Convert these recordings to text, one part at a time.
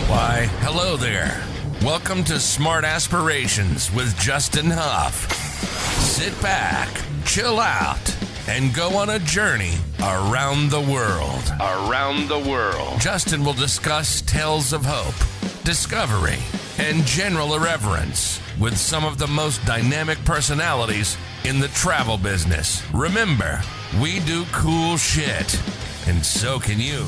Why, hello there. Welcome to Smart Aspirations with Justin Huff. Sit back, chill out, and go on a journey around the world. Justin will discuss tales of hope, discovery, and general irreverence with some of the most dynamic personalities in the travel business. Remember, we do cool shit, and so can you.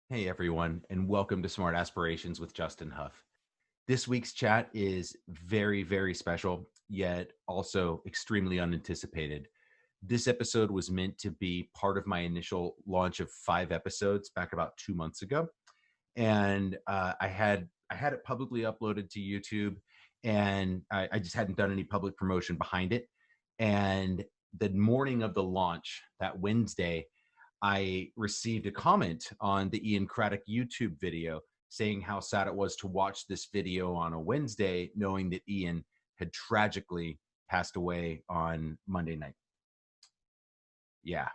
Hey everyone, and welcome to Smart Aspirations with Justin Huff. This week's chat is very, very special, yet also extremely unanticipated. This episode was meant to be part of my initial launch of 5 episodes back about 2 months ago. And I had it publicly uploaded to YouTube, and I just hadn't done any public promotion behind it. And the morning of the launch, that Wednesday, I received a comment on the Ian Craddock YouTube video saying how sad it was to watch this video on a Wednesday, knowing that Ian had tragically passed away on Monday night. Yeah.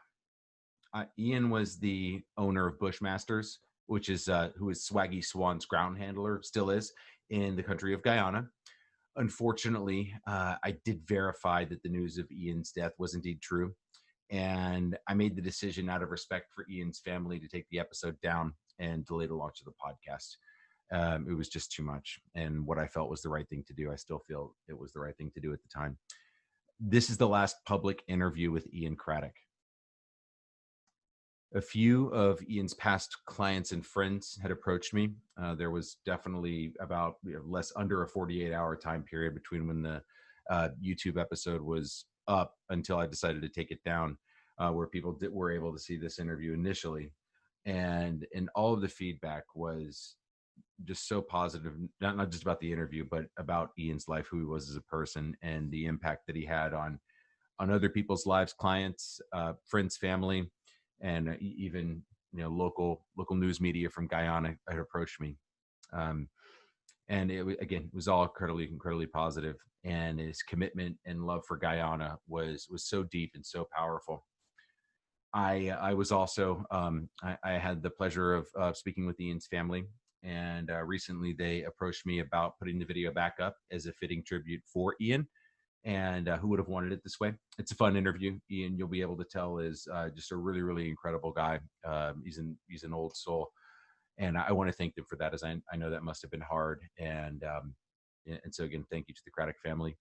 Ian was the owner of Bushmasters, which is who is Swaggy Swan's ground handler, still is, in the country of Guyana. Unfortunately, I did verify that the news of Ian's death was indeed true. And I made the decision out of respect for Ian's family to take the episode down and delay the launch of the podcast. It was just too much. And what I felt was the right thing to do, I still feel it was the right thing to do at the time. This is the last public interview with Ian Craddock. A few of Ian's past clients and friends had approached me. There was definitely about under a 48-hour time period between when the YouTube episode was up until I decided to take it down, where people were able to see this interview initially. And all of the feedback was just so positive, not just about the interview, but about Ian's life, who he was as a person, and the impact that he had on other people's lives, clients, friends, family, and even local news media from Guyana had approached me. And it was all incredibly positive. And his commitment and love for Guyana was so deep and so powerful. I was also, I had the pleasure of speaking with Ian's family. And recently they approached me about putting the video back up as a fitting tribute for Ian. And who would have wanted it this way? It's a fun interview. Ian, you'll be able to tell, is just a really, really incredible guy. He's an old soul. And I want to thank them for that, as I know that must have been hard. And so again, thank you to the Craddock family.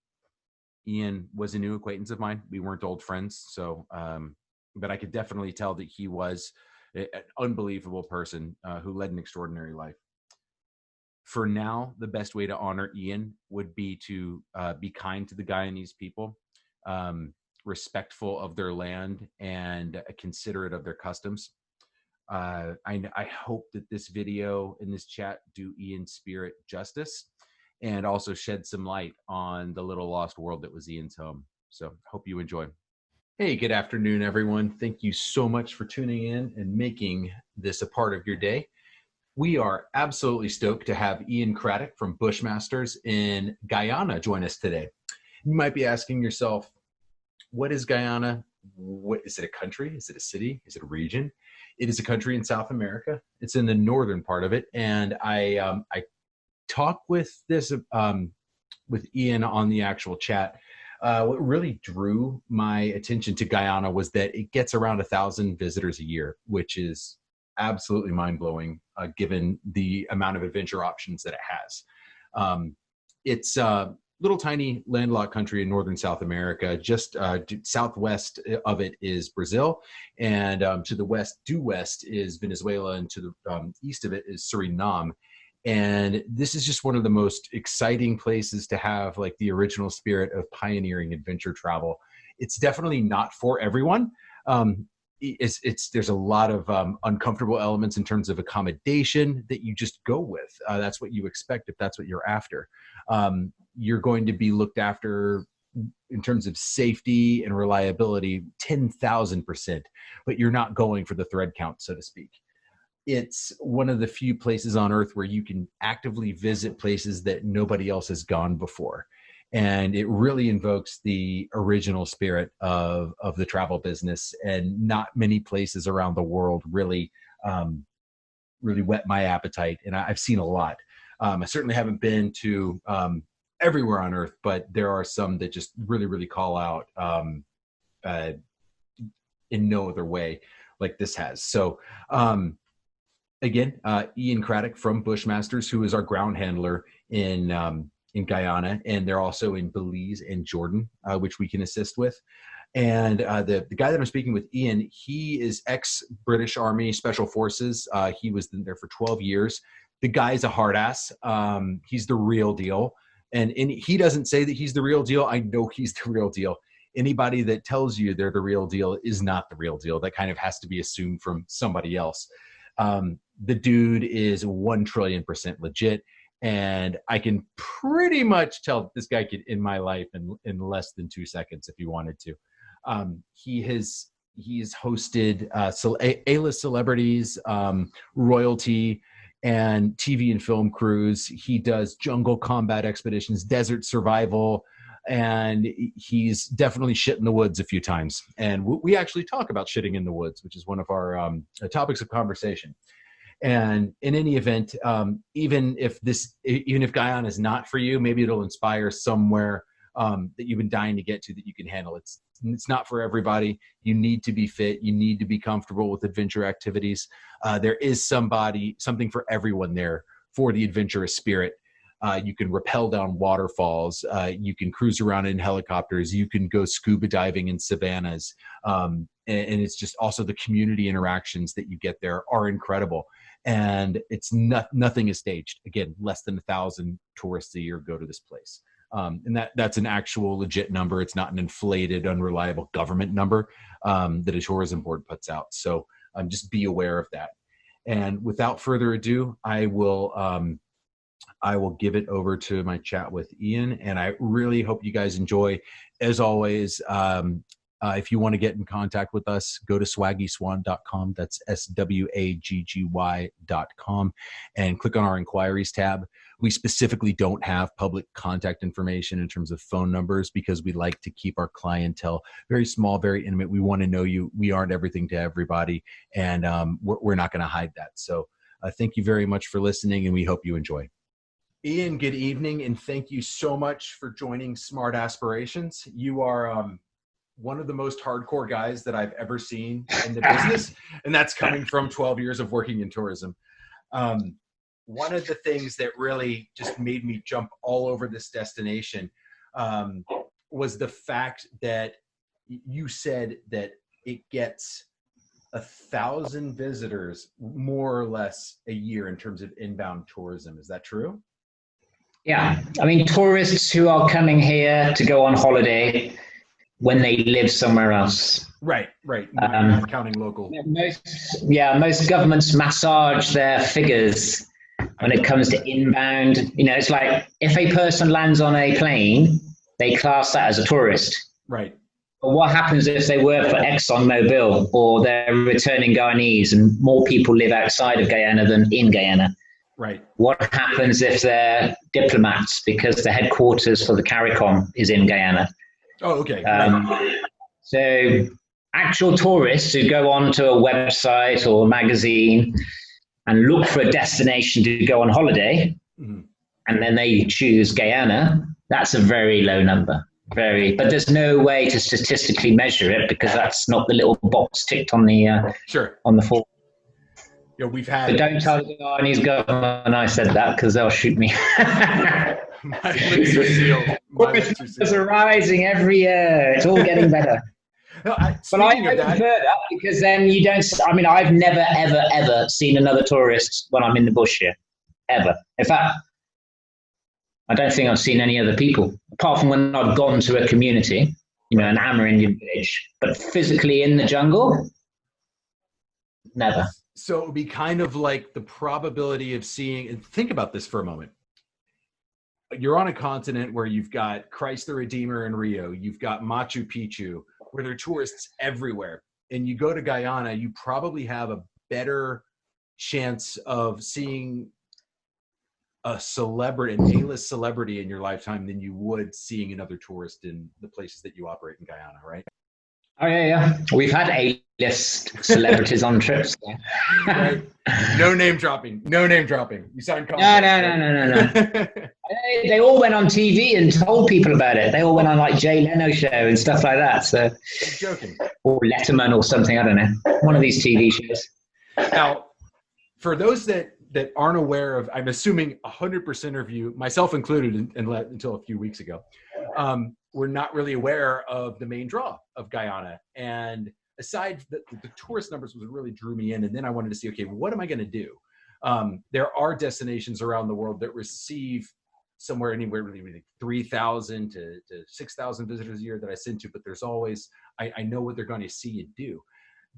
Ian was a new acquaintance of mine. We weren't old friends. So, but I could definitely tell that he was an unbelievable person who led an extraordinary life. For now, the best way to honor Ian would be to be kind to the Guyanese people, respectful of their land, and considerate of their customs. I hope that this video and this chat do Ian's spirit justice, and also shed some light on the little lost world that was Ian's home. So hope you enjoy. Hey, good afternoon, everyone. Thank you so much for tuning in and making this a part of your day. We are absolutely stoked to have Ian Craddock from Bushmasters in Guyana join us today. You might be asking yourself, what is Guyana? What is it? A country? Is it a city? Is it a region? It is a country in South America. It's in the northern part of it. And I talked with Ian on the actual chat. What really drew my attention to Guyana was that it gets around 1,000 visitors a year, which is absolutely mind-blowing given the amount of adventure options that it has. It's little tiny landlocked country in northern South America. Just southwest of it is Brazil, and to the due west is Venezuela, and to the east of it is Suriname. And this is just one of the most exciting places to have like the original spirit of pioneering adventure travel. It's definitely not for everyone. There's a lot of uncomfortable elements in terms of accommodation that you just go with. That's what you expect if that's what you're after. You're going to be looked after in terms of safety and reliability 10,000%, but you're not going for the thread count, so to speak. It's one of the few places on earth where you can actively visit places that nobody else has gone before. And it really invokes the original spirit of the travel business, and not many places around the world really really whet my appetite. And I've seen a lot. I certainly haven't been to everywhere on earth, but there are some that just really, really call out in no other way like this has. So again, Ian Craddock from Bushmasters, who is our ground handler in Guyana, and they're also in Belize and Jordan, which we can assist with. And the guy that I'm speaking with, Ian, he is ex-British Army Special Forces. He was there for 12 years. The guy's a hard ass. He's the real deal. And he doesn't say that he's the real deal. I know he's the real deal. Anybody that tells you they're the real deal is not the real deal. That kind of has to be assumed from somebody else. The dude is 1,000,000,000% legit. And I can pretty much tell this guy could end my life in less than 2 seconds if he wanted to. He has hosted A-list celebrities, royalty, and TV and film crews. He does jungle combat expeditions, desert survival, and he's definitely shit in the woods a few times. And we actually talk about shitting in the woods, which is one of our topics of conversation. And in any event, even if Guyana is not for you, maybe it'll inspire somewhere that you've been dying to get to that you can handle. It's not for everybody. You need to be fit. You need to be comfortable with adventure activities. There is something for everyone there for the adventurous spirit. You can rappel down waterfalls. You can cruise around in helicopters. You can go scuba diving in savannas. And it's just also the community interactions that you get there are incredible. And it's nothing is staged. Again, less than 1,000 tourists a year go to this place. And that's an actual legit number. It's not an inflated, unreliable government number that a tourism board puts out. So just be aware of that. And without further ado, I will give it over to my chat with Ian. And I really hope you guys enjoy. As always, if you want to get in contact with us, go to swaggyswan.com. That's SWAGGY.com, and click on our inquiries tab. We specifically don't have public contact information in terms of phone numbers because we like to keep our clientele very small, very intimate. We want to know you. We aren't everything to everybody, and we're not going to hide that. So thank you very much for listening, and we hope you enjoy. Ian, good evening, and thank you so much for joining Smart Aspirations. You are one of the most hardcore guys that I've ever seen in the business, and that's coming from 12 years of working in tourism. One of the things that really just made me jump all over this destination was the fact that you said that it gets 1,000 visitors more or less a year in terms of inbound tourism. Is that true? Yeah, I mean, tourists who are coming here to go on holiday when they live somewhere else. Right. Not counting local. Most governments massage their figures when it comes to inbound. You know, it's like if a person lands on a plane, they class that as a tourist. Right. But what happens if they work for ExxonMobil or they're returning Guyanese and more people live outside of Guyana than in Guyana? Right. What happens if they're diplomats because the headquarters for the CARICOM is in Guyana? Oh, okay. So actual tourists who go onto a website or a magazine and look for a destination to go on holiday, and then they choose Guyana, that's a very low number. But there's no way to statistically measure it because that's not the little box ticked on the on the form. Yeah, we've had. But don't tell the Guyanese government I said that because they'll shoot me. My lips are sealed. Tourists are rising every year. It's all getting better. No, I prefer that because then you don't. I mean, I've never, ever seen another tourist when I'm in the bush here, ever. In fact, I don't think I've seen any other people apart from when I've gone to a community, you know, an Amerindian village. But physically in the jungle, never. So it would be kind of like the probability of seeing. And think about this for a moment. You're on a continent where you've got Christ the Redeemer in Rio, you've got Machu Picchu, where there are tourists everywhere. And you go to Guyana, you probably have a better chance of seeing a celebrity, an A-list celebrity in your lifetime than you would seeing another tourist in the places that you operate in Guyana, right? Oh yeah. We've had A-list celebrities on trips. Right. No name dropping. No name dropping. You signed contracts. No. They all went on TV and told people about it. They all went on like Jay Leno show and stuff like that. So I'm joking. Or Letterman or something. I don't know. One of these TV shows. Now, for those that aren't aware of, I'm assuming 100% of you, myself included, until a few weeks ago, were not really aware of the main draw of Guyana. And aside, the tourist numbers was what really drew me in. And then I wanted to see, okay, what am I going to do? There are destinations around the world that receive somewhere anywhere really 3,000 to 6,000 visitors a year that I send to, but there's always, I know what they're going to see and do.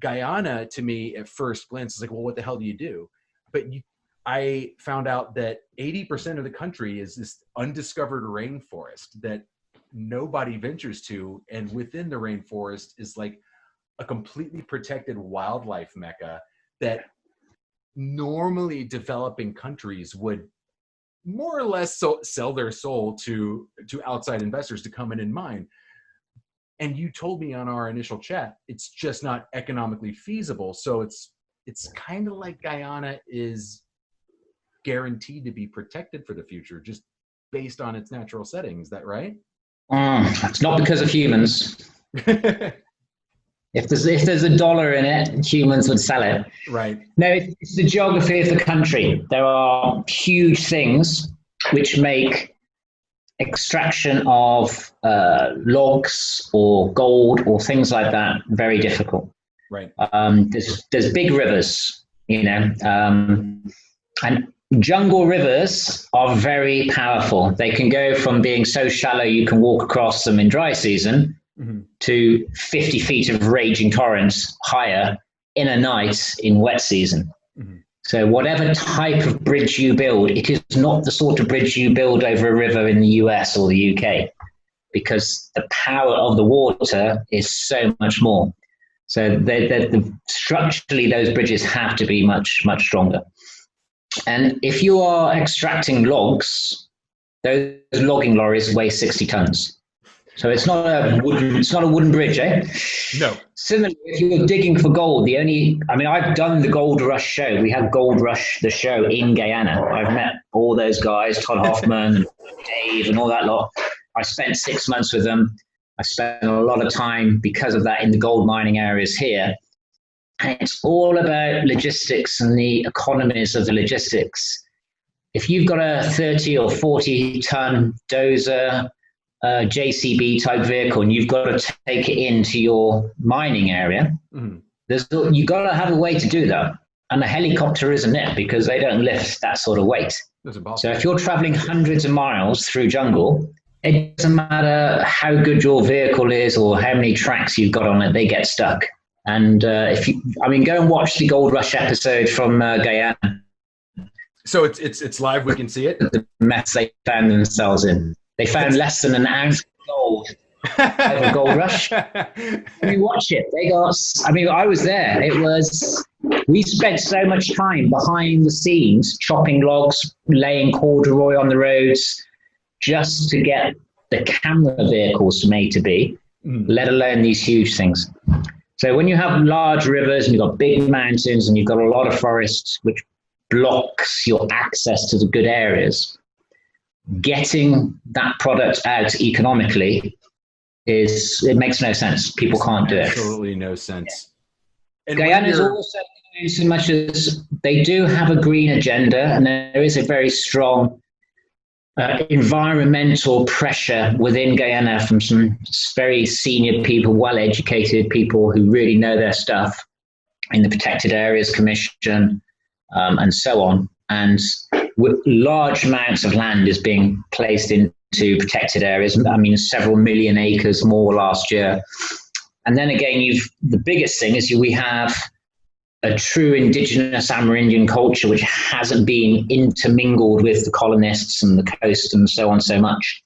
Guyana, to me, at first glance, is like, well, what the hell do you do? But I found out that 80% of the country is this undiscovered rainforest that nobody ventures to. And within the rainforest is like a completely protected wildlife mecca that normally developing countries would more or less sell their soul to outside investors to come in and mine. And you told me on our initial chat, it's just not economically feasible. So it's kind of like Guyana is guaranteed to be protected for the future, just based on its natural setting. Is that right? It's not because of humans. If there's a dollar in it, humans would sell it. Right. No, it's the geography of the country. There are huge things which make extraction of logs or gold or things like that very difficult. Right. There's big rivers, and jungle rivers are very powerful. They can go from being so shallow you can walk across them in dry season to 50 feet of raging torrents higher in a night in wet season. So whatever type of bridge you build, it is not the sort of bridge you build over a river in the US or the UK, because the power of the water is so much more. So structurally, those bridges have to be much, much stronger. And if you are extracting logs, those logging lorries weigh 60 tons. So it's not a wooden bridge, eh? No. Similarly, if you're digging for gold, I've done the Gold Rush show. We had Gold Rush, the show in Guyana. I've met all those guys, Todd Hoffman, Dave, and all that lot. I spent 6 months with them. I spent a lot of time because of that in the gold mining areas here. And it's all about logistics and the economies of the logistics. If you've got a 30 or 40 ton dozer, JCB type vehicle, and you've got to take it into your mining area, you've got to have a way to do that. And a helicopter isn't it, because they don't lift that sort of weight. So if you're traveling hundreds of miles through jungle, it doesn't matter how good your vehicle is or how many tracks you've got on it, they get stuck. And go and watch the Gold Rush episode from Guyana. So it's live. We can see it. The mess they found themselves in. They found less than an ounce of gold over Gold Rush. Watch it. I was there. We spent so much time behind the scenes, chopping logs, laying corduroy on the roads, just to get the camera vehicles made to be, let alone these huge things. So when you have large rivers and you've got big mountains and you've got a lot of forests, which blocks your access to the good areas, getting that product out economically it makes no sense. People can't do it. Absolutely no sense. And Guyana is also doing so much as they do have a green agenda, and there is a very strong environmental pressure within Guyana from some very senior people, well-educated people who really know their stuff in the Protected Areas Commission and so on. And with large amounts of land is being placed into protected areas. Several million acres more last year. And then again, the biggest thing is we have a true indigenous Amerindian culture which hasn't been intermingled with the colonists and the coast and so on so much.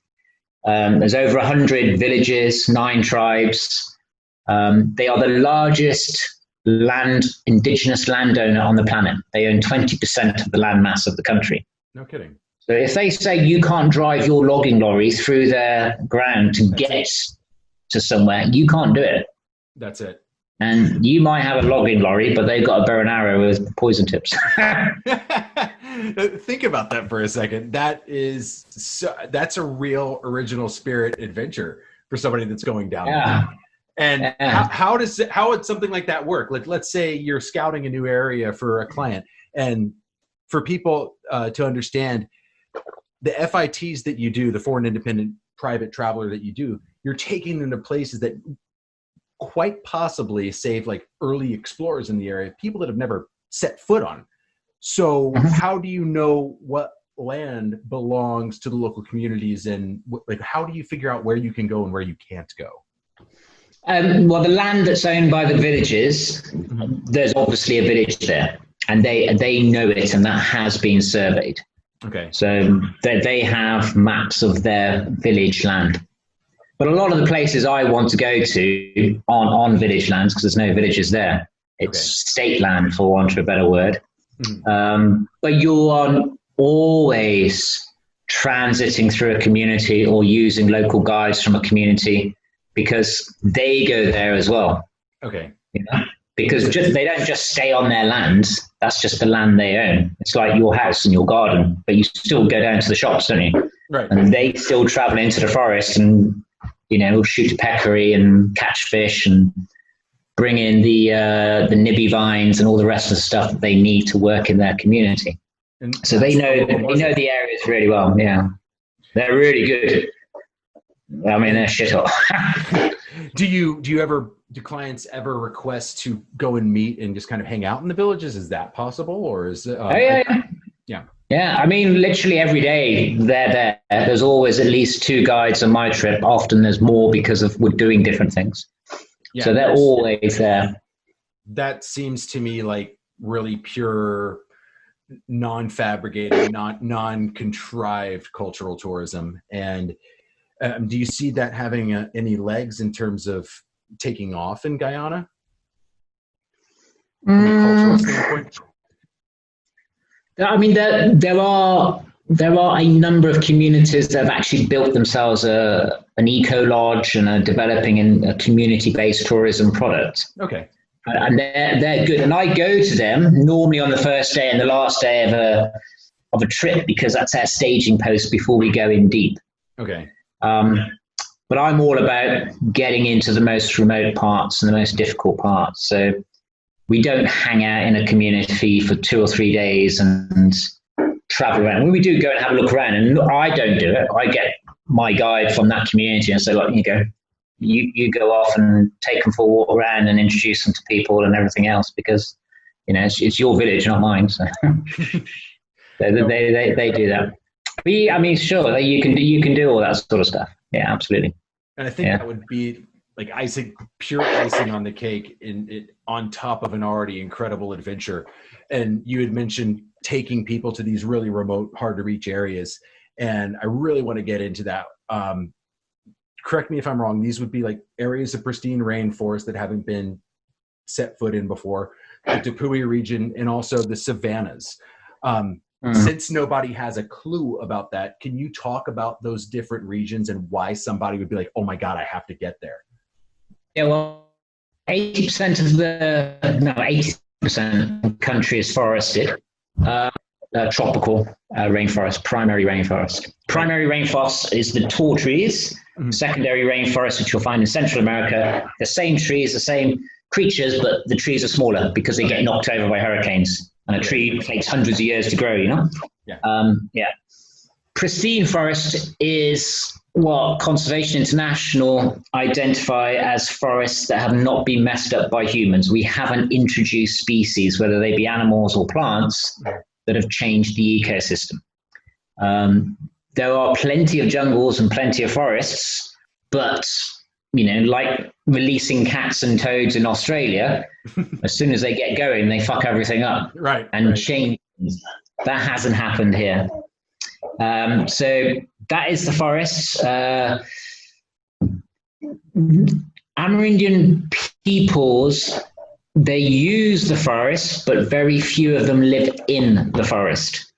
There's over 100 villages, 9 tribes. They are the largest indigenous landowner on the planet. They own 20% of the land mass of the country. No kidding. So if they say you can't drive your logging lorry through their ground to get to somewhere, you can't do it. That's it. And you might have a logging lorry, but they've got a bow and arrow with poison tips. Think about that for a second. That's a real original spirit adventure for somebody that's going down there. And how would something like that work? Like, let's say you're scouting a new area for a client, and for people to understand, the FITs that you do, the foreign independent private traveler that you do, you're taking them to places that quite possibly save like early explorers in the area, people that have never set foot on. So how do you know what land belongs to the local communities, and like how do you figure out where you can go and where you can't go? Well, the land that's owned by the villages, there's obviously a village there, and they know it, and that has been surveyed. Okay. So they have maps of their village land. But a lot of the places I want to go to aren't on village lands because there's no villages there. It's state land, for want of a better word. But you are always transiting through a community or using local guides from a community because they go there as well. Okay. You know? Because they don't just stay on their lands. That's just the land they own. It's like your house and your garden, but you still go down to the shops, don't you? Right. And they still travel into the forest and, you know, shoot a peccary and catch fish and bring in the nibby vines and all the rest of the stuff that they need to work in their community. And so they know the areas really well. Yeah, they're really good. I mean, they're shit hot. Do clients ever request to go and meet and just kind of hang out in the villages? Is that possible, or is it? Yeah. I mean, literally every day they're there. There's always at least 2 guides on my trip. Often there's more because we're doing different things. Yeah, so they're always there. That seems to me like really pure, non-fabricated, non-contrived cultural tourism. And do you see that having any legs in terms of taking off in Guyana? From a cultural standpoint? I mean, there are a number of communities that have actually built themselves an eco lodge and are developing a community-based tourism product. Okay. And they're good. And I go to them normally on the first day and the last day of a trip because that's our staging post before we go in deep. Okay. But I'm all about getting into the most remote parts and the most difficult parts. So we don't hang out in a community for 2 or 3 days and travel around. When we do go and have a look around, and I don't do it, I get my guide from that community and say, look, you go off and take them for a walk around and introduce them to people and everything else because, you know, it's your village, not mine. So they do that. But I mean, sure, you can do all that sort of stuff. Yeah, absolutely. And I think that would be like pure icing on the cake on top of an already incredible adventure. And you had mentioned taking people to these really remote, hard to reach areas. And I really want to get into that. Correct me if I'm wrong. These would be like areas of pristine rainforest that haven't been set foot in before, the Dupuy region, and also the savannas. Since nobody has a clue about that, can you talk about those different regions and why somebody would be like, oh my God, I have to get there? Yeah, well, 80% of the country is forested. Tropical rainforest, primary rainforest. Primary rainforest is the tall trees. Secondary rainforest, which you'll find in Central America, the same trees, the same creatures, but the trees are smaller because they get knocked over by hurricanes. And a tree takes hundreds of years to grow, you know? Yeah. Pristine forest is what Conservation International identify as forests that have not been messed up by humans. We haven't introduced species, whether they be animals or plants, that have changed the ecosystem. There are plenty of jungles and plenty of forests, but, you know, like releasing cats and toads in Australia, as soon as they get going, they fuck everything up. Right. And change. That hasn't happened here. So that is the forests. Amerindian peoples, they use the forest, but very few of them live in the forest.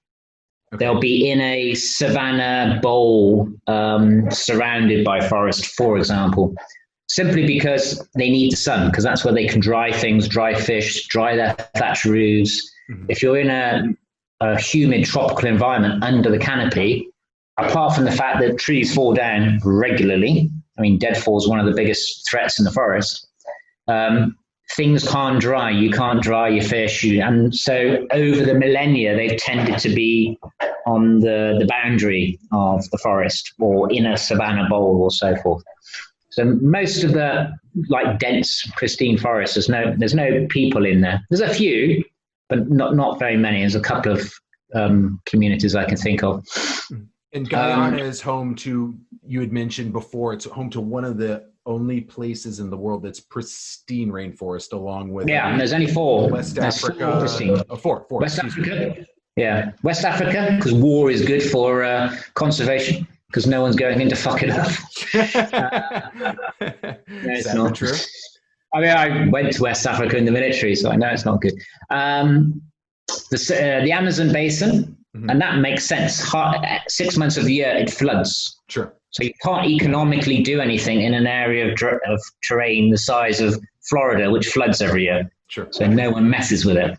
They'll be in a savanna bowl surrounded by forest, for example, simply because they need the sun, because that's where they can dry things, dry fish, dry their thatch roofs. If you're in a humid tropical environment under the canopy, apart from the fact that trees fall down regularly, I mean, deadfall is one of the biggest threats in the forest, things can't dry. You can't dry your fish. And so over the millennia, they've tended to be on the boundary of the forest or in a savanna bowl or so forth. So most of the like dense, pristine forest, there's no people in there. There's a few, but not very many. There's a couple of communities I can think of. And Guyana is home to, you had mentioned before, it's home to one of the only places in the world that's pristine rainforest, along with and there's only four. West Africa. Four. West Africa. Yeah, West Africa, because war is good for conservation, because no one's going in to fuck it up. Is that not true? I mean, I went to West Africa in the military, so I know it's not good. The Amazon basin, and that makes sense. 6 months of the year, it floods. Sure. So you can't economically do anything in an area of terrain the size of Florida, which floods every year. Sure. So no one messes with it.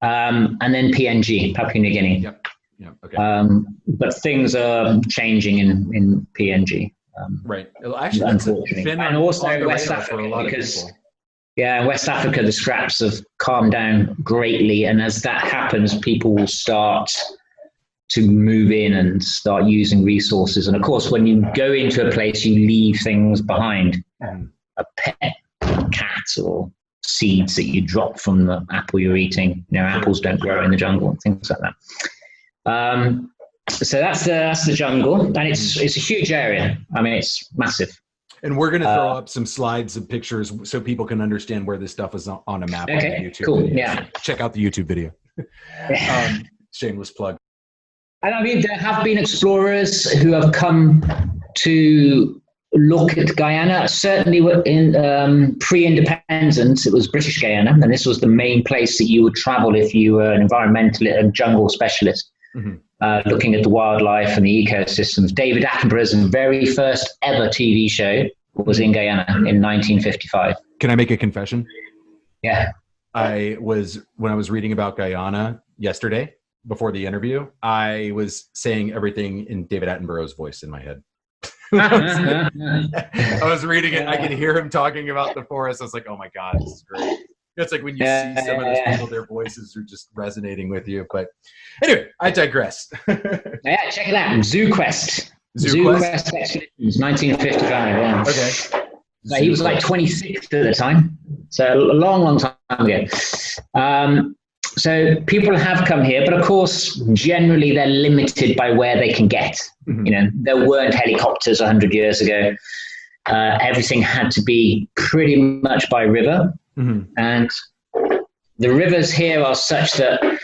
And then PNG, Papua New Guinea. Yep. Okay. But things are changing in PNG. Right. Well, actually, unfortunately. And also West Africa, because West Africa, the scraps have calmed down greatly. And as that happens, people will start to move in and start using resources. And of course, when you go into a place, you leave things behind, a pet, cat, or seeds that you drop from the apple you're eating. Apples don't grow in the jungle and things like that. So that's the jungle, and it's a huge area. I mean, it's massive. And we're going to throw up some slides and pictures so people can understand where this stuff is on a map. Okay, on the YouTube cool. video. Yeah. So check out the YouTube video. Shameless plug. And I mean, there have been explorers who have come to look at Guyana. Certainly in pre-independence, it was British Guyana, and this was the main place that you would travel if you were an environmental and jungle specialist, looking at the wildlife and the ecosystems. David Attenborough's very first ever TV show was in Guyana in 1955. Can I make a confession? Yeah. When I was reading about Guyana yesterday, before the interview, I was saying everything in David Attenborough's voice in my head. I was reading it. I could hear him talking about the forest. I was like, oh my God, this is great. It's like when you see some of those people, their voices are just resonating with you. But anyway, I digress. Yeah, check it out. Zoo Quest Expeditions, 1955. Yeah. Okay. So he was like 26 at the time. So a long time ago. So people have come here, but of course, generally they're limited by where they can get. There weren't helicopters 100 years ago. Everything had to be pretty much by river. And the rivers here are such that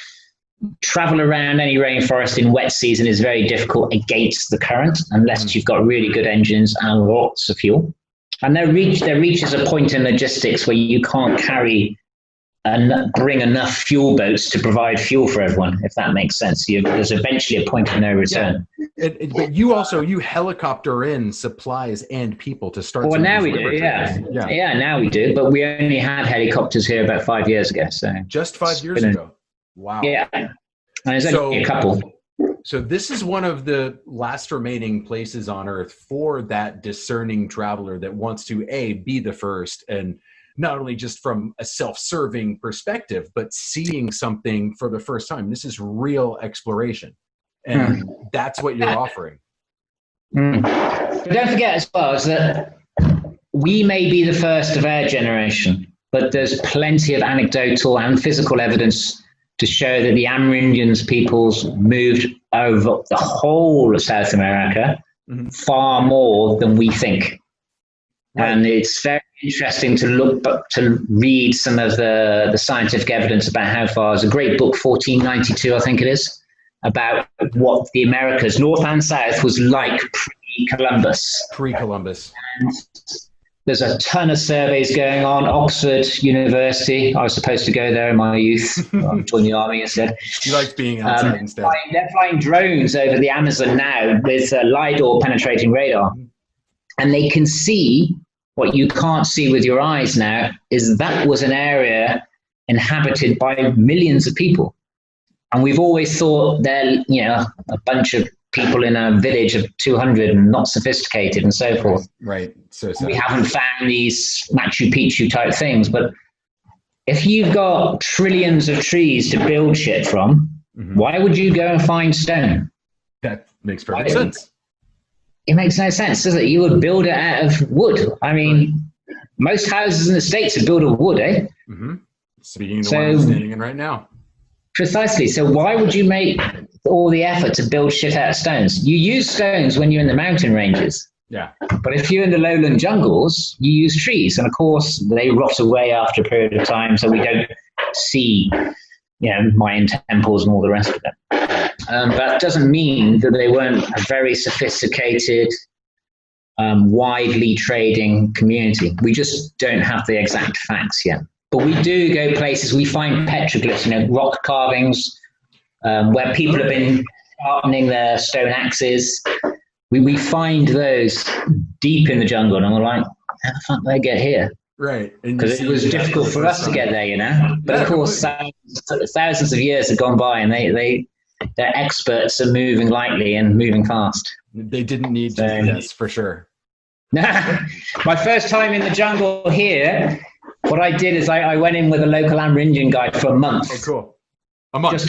travel around any rainforest in wet season is very difficult against the current, unless you've got really good engines and lots of fuel. And there reaches a point in logistics where you can't carry and bring enough fuel boats to provide fuel for everyone, if that makes sense. There's eventually a point of no return. But you helicopter in supplies and people to start. Well, now we do, yeah, now we do. But we only had helicopters here about 5 years ago. So just 5 years ago. Wow. Yeah, and there's only a couple. So this is one of the last remaining places on Earth for that discerning traveler that wants to be the first, and not only just from a self-serving perspective, but seeing something for the first time. This is real exploration. And that's what you're offering. But don't forget as well is that we may be the first of our generation, but there's plenty of anecdotal and physical evidence to show that the Amerindians peoples moved over the whole of South America far more than we think. Right. And it's very interesting to read some of the scientific evidence about how far. There's a great book, 1492, I think it is, about what the Americas, North and South, was like pre-Columbus. Pre-Columbus. There's a ton of surveys going on. Oxford University, I was supposed to go there in my youth. I joined the army instead. You liked being outside instead. They're flying drones over the Amazon now with LiDAR penetrating radar. And they can see what you can't see with your eyes now, is that was an area inhabited by millions of people. And we've always thought they're, a bunch of people in a village of 200 and not sophisticated and so forth. Right. So we haven't found these Machu Picchu type things. But if you've got trillions of trees to build shit from, why would you go and find stone? That makes perfect sense. It makes no sense, does it? You would build it out of wood. I mean, most houses in the States are built of wood, eh? Speaking of the one I'm standing in right now. Precisely. So why would you make all the effort to build shit out of stones? You use stones when you're in the mountain ranges. Yeah. But if you're in the lowland jungles, you use trees. And of course, they rot away after a period of time. So we don't see, Mayan temples and all the rest of them. But that doesn't mean that they weren't a very sophisticated, widely trading community. We just don't have the exact facts yet. But we do go places, we find petroglyphs, rock carvings, where people have been sharpening their stone axes. We find those deep in the jungle, and we're like, how the fuck did they get here? Right. Because it was difficult for us to get there, But of course, thousands of years have gone by, and their experts are moving lightly and moving fast. They didn't need to do this, for sure. My first time in the jungle here, what I did is I went in with a local Amerindian guide for a month. Oh, cool. A month?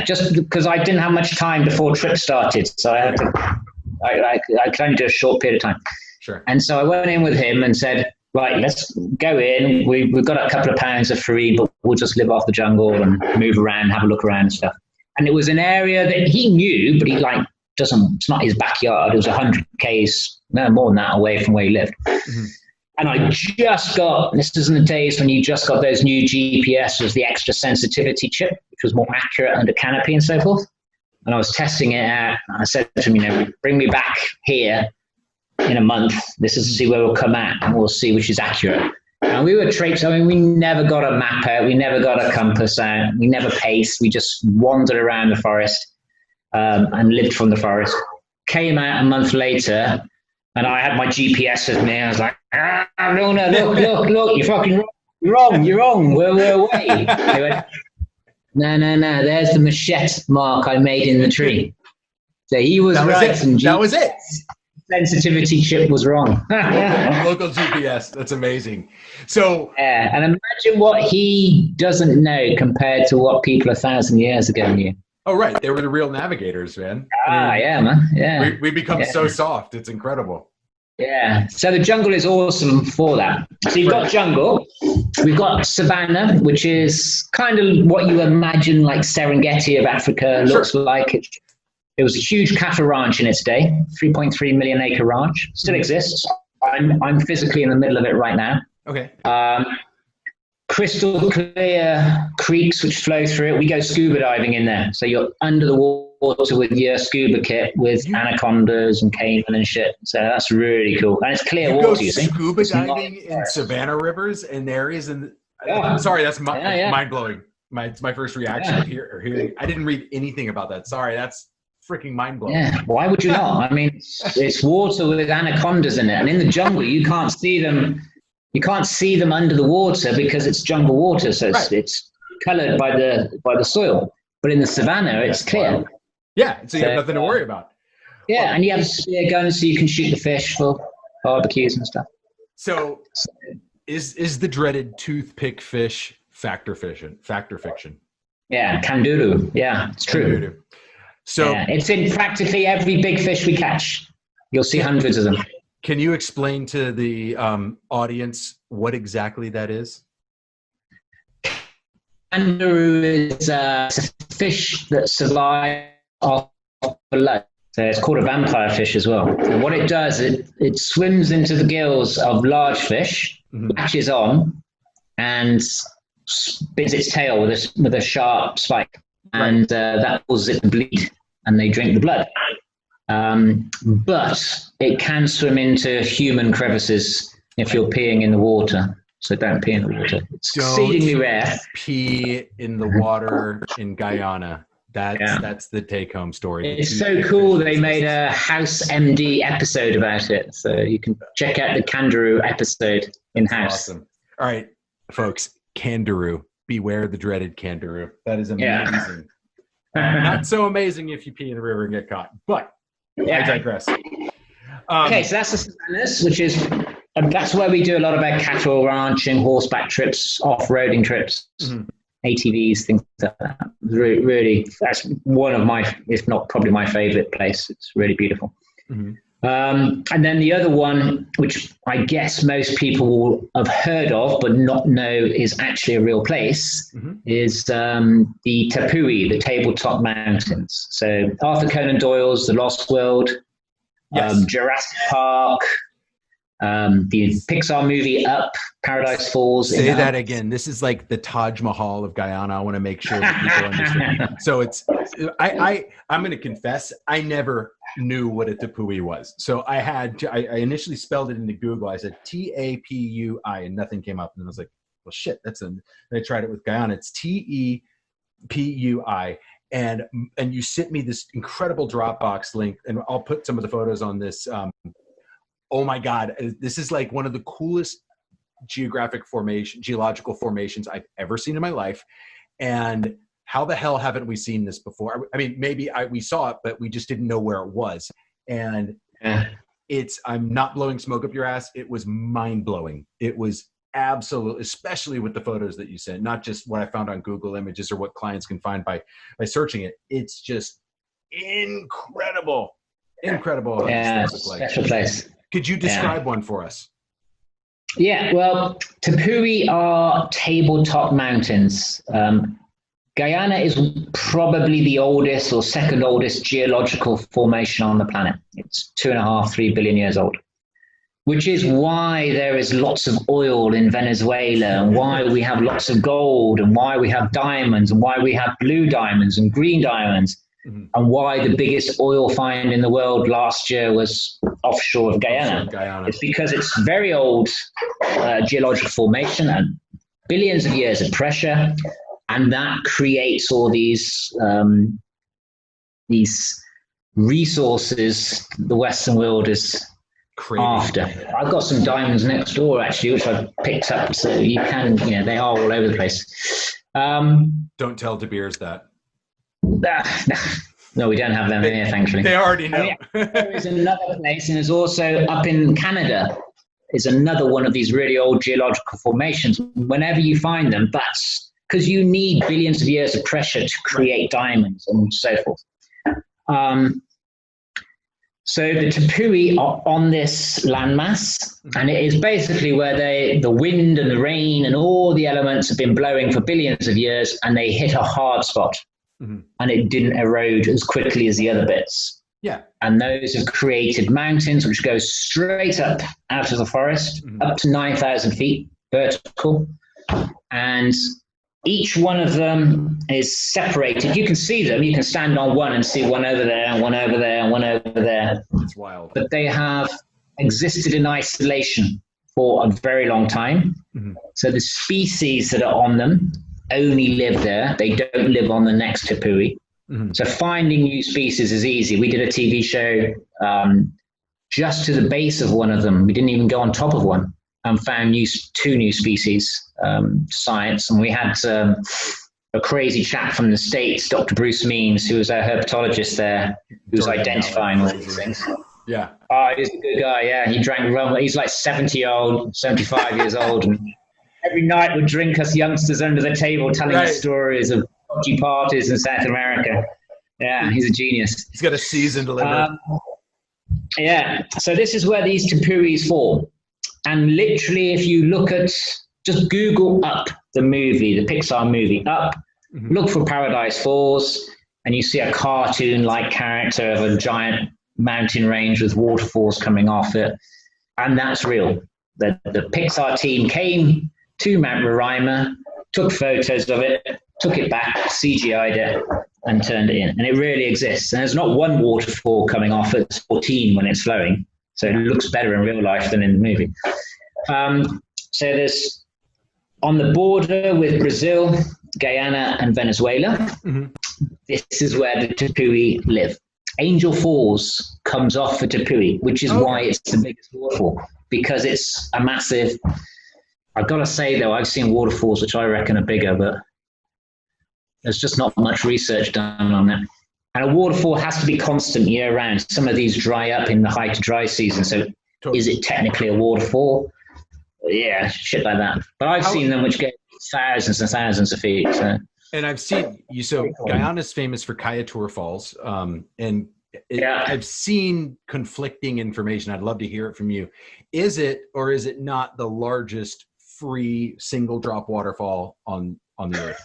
Just because I didn't have much time before trip started. So I could only do a short period of time. Sure. And so I went in with him and said, right, let's go in. We've got a couple of pounds of free, but we'll just live off the jungle and move around, have a look around and stuff. And it was an area that he knew, but he it's not his backyard. It was 100 Ks, no more than that, away from where he lived. And I just got, this is in the days when you just got those new GPSs, the extra sensitivity chip, which was more accurate under canopy and so forth. And I was testing it out. And I said to him, bring me back here in a month. This is to see where we'll come at, and we'll see which is accurate. And we were traipsing. We never got a map out. We never got a compass out. We never paced. We just wandered around the forest and lived from the forest. Came out a month later, and I had my GPS with me. I was like, no, look, you're fucking wrong. You're wrong. We're away. They went, no, there's the machete mark I made in the tree. So he was right. That was it. Sensitivity chip was wrong. Local GPS. That's amazing. So and imagine what he doesn't know compared to what people 1,000 years ago knew. Oh, right. They were the real navigators, man. Yeah, man. Yeah. We become so soft. It's incredible. Yeah. So the jungle is awesome for that. So you've got jungle. We've got savanna, which is kind of what you imagine like Serengeti of Africa looks like. It was a huge cattle ranch in its day, 3.3 million acre ranch. Still exists. I'm physically in the middle of it right now. Okay. Crystal clear creeks which flow through it. We go scuba diving in there. So you're under the water with your scuba kit with anacondas and caiman and shit. So that's really cool. And it's clear water, you see. Scuba diving in savanna rivers and areas. Sorry, that's mind-blowing. It's my first reaction of hearing. I didn't read anything about that. Sorry, that's freaking mind-blowing. Yeah, why would you not? I mean, it's water with anacondas in it. And in the jungle, you can't see them. You can't see them under the water because it's jungle water, so it's colored by the soil. But in the savanna, it's clear. Wild. Yeah, so you have nothing to worry about. Yeah, and you have a spear gun so you can shoot the fish for barbecues and stuff. So is the dreaded toothpick fish factor fiction? Yeah, kanduru. Yeah, it's true. Kanduru. So it's in practically every big fish we catch. You'll see hundreds of them. Can you explain to the audience what exactly that is? Kanduru is a fish that survives off blood. So it's called a vampire fish as well. And what it does, it swims into the gills of large fish, latches on, and spins its tail with a sharp spike. And that causes it to bleed, and they drink the blood. But it can swim into human crevices if you're peeing in the water. So don't pee in the water. It's exceedingly rare. Pee in the water in Guyana. That's the take-home story. It's so cool. They made a House MD episode about it, so you can check out the Kangaroo episode in House. Awesome. All right, folks, Kangaroo. Beware the dreaded Kangaroo. That is amazing. Not so amazing if you pee in the river and get caught, but I digress. Okay, so that's the savannas, which is that's where we do a lot of our cattle ranching, horseback trips, off-roading trips. ATVs, things like that. Really, that's one of my, if not probably my favorite place. It's really beautiful. And then the other one, which I guess most people will have heard of but not know is actually a real place, is the Tepui, the Tabletop Mountains. So Arthur Conan Doyle's The Lost World, Jurassic Park, the Pixar movie Up, Paradise Falls. Say that again. This is like the Taj Mahal of Guyana. I want to make sure that people understand. So it's, I'm going to confess, I never knew what a Tepui was. So I had to, I initially spelled it into Google. I said Tapui and nothing came up. And I was like, well, shit, and I tried it with Guyana. It's Tepui. And you sent me this incredible Dropbox link, and I'll put some of the photos on this. Oh my God, this is like one of the coolest geological formations I've ever seen in my life. And how the hell haven't we seen this before? I mean, maybe we saw it, but we just didn't know where it was. And I'm not blowing smoke up your ass. It was mind blowing. It was absolutely, especially with the photos that you sent, not just what I found on Google Images or what clients can find by searching it. It's just incredible. Incredible. Yeah, special place. Could you describe one for us? Yeah, well, Tepui are tabletop mountains. Guyana is probably the oldest or second oldest geological formation on the planet. It's 2.5–3 billion years old, which is why there is lots of oil in Venezuela, and why we have lots of gold, and why we have diamonds, and why we have blue diamonds and green diamonds. And why the biggest oil find in the world last year was offshore of Guyana. It's because it's very old geological formation and billions of years of pressure, and that creates all these resources the Western world is after. I've got some diamonds next door actually, which I picked up, so you can, they are all over the place. Don't tell De Beers that. No, we don't have them here, thankfully. They already know. There is another place, and there's also up in Canada is another one of these really old geological formations. Whenever you find them, that's because you need billions of years of pressure to create diamonds and so forth. So the Tepui are on this landmass, and it is basically where the wind and the rain and all the elements have been blowing for billions of years, and they hit a hard spot. And it didn't erode as quickly as the other bits. Yeah. And those have created mountains which go straight up out of the forest, up to 9,000 feet vertical. And each one of them is separated. You can see them. You can stand on one and see one over there and one over there and one over there. It's wild. But they have existed in isolation for a very long time. So the species that are on them only live there. They don't live on the next Tepui. So finding new species is easy. We did a TV show just to the base of one of them. We didn't even go on top of one, and found two new species, science. And we had a crazy chap from the States, Dr. Bruce Means, who was our herpetologist there, who was identifying all these things. Yeah. Oh, he's a good guy. Yeah. He drank rum. He's like 75 years old. And every night would drink us youngsters under the table, telling us stories of dodgy parties in South America. Yeah, he's a genius. He's got a seasoned liver. Yeah, so this is where these Tepuis form. And literally, if you look at, just Google Up, the movie, the Pixar movie, Up, look for Paradise Falls, and you see a cartoon-like character of a giant mountain range with waterfalls coming off it. And that's real. The Pixar team came to Mount Roraima, took photos of it, took it back, CGI'd it, and turned it in. And it really exists. And there's not one waterfall coming off, it's 14 when it's flowing. So it looks better in real life than in the movie. So there's on the border with Brazil, Guyana, and Venezuela. Mm-hmm. This is where the Tepui live. Angel Falls comes off the Tepui, which is why it's the biggest waterfall, because it's a massive. I've got to say, though, I've seen waterfalls which I reckon are bigger, but there's just not much research done on that. And a waterfall has to be constant year round. Some of these dry up in the height of dry season. So is it technically a waterfall? Yeah, shit like that. But I've seen them which get thousands and thousands of feet. So. And I've seen you. So Guyana's famous for Kayatur Falls. I've seen conflicting information. I'd love to hear it from you. Is it or is it not the largest free single drop waterfall on the earth?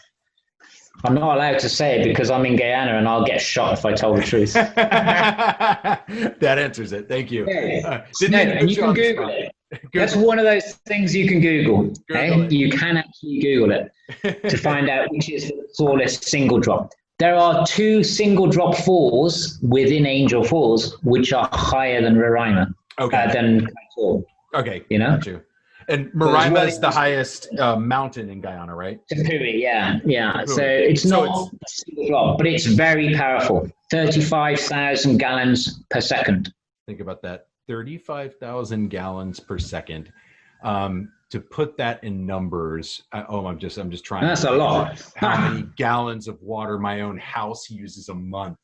I'm not allowed to say it because I'm in Guyana and I'll get shot if I tell the truth. That answers it. Thank you. And you can Google it. That's one of those things you can Google. Okay? You can actually Google it to find out which is the tallest single drop. There are 2 single drop falls within Angel Falls, which are higher than Roraima. Than Kayatur. Okay. You know? Gotcha. And Roraima is the highest mountain in Guyana, right? Tepui, yeah. Tepui. So it's not a single drop, but it's very powerful. 35,000 gallons per second. Think about that. 35,000 gallons per second. To put that in numbers, I'm just trying. That's a lot. How many gallons of water my own house uses a month?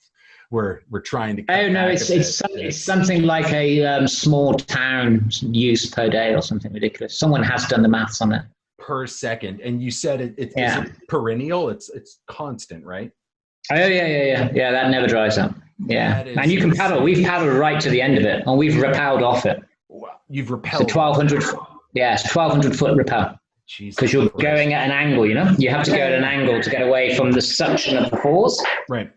We're trying to. It's something like a small town use per day or something ridiculous. Someone has done the maths on it. Per second, and you said is it perennial? It's constant, right? Oh yeah. That never dries up. Yeah, and you can paddle. We've paddled right to the end of it, and we've rappelled off it. Wow. You've rappelled. So 1,200. Yeah, it's 1,200 foot rappel. Because you're going at an angle. You know, you have to go at an angle to get away from the suction of the falls. Right.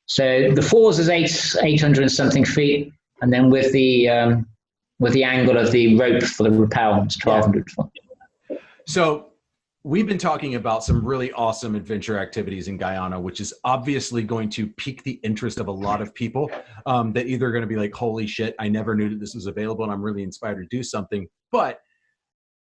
So the falls is 800 and something feet, and then with the angle of the rope for the rappel, it's 1,200 foot. So we've been talking about some really awesome adventure activities in Guyana, which is obviously going to pique the interest of a lot of people that either are going to be like, holy shit, I never knew that this was available and I'm really inspired to do something. But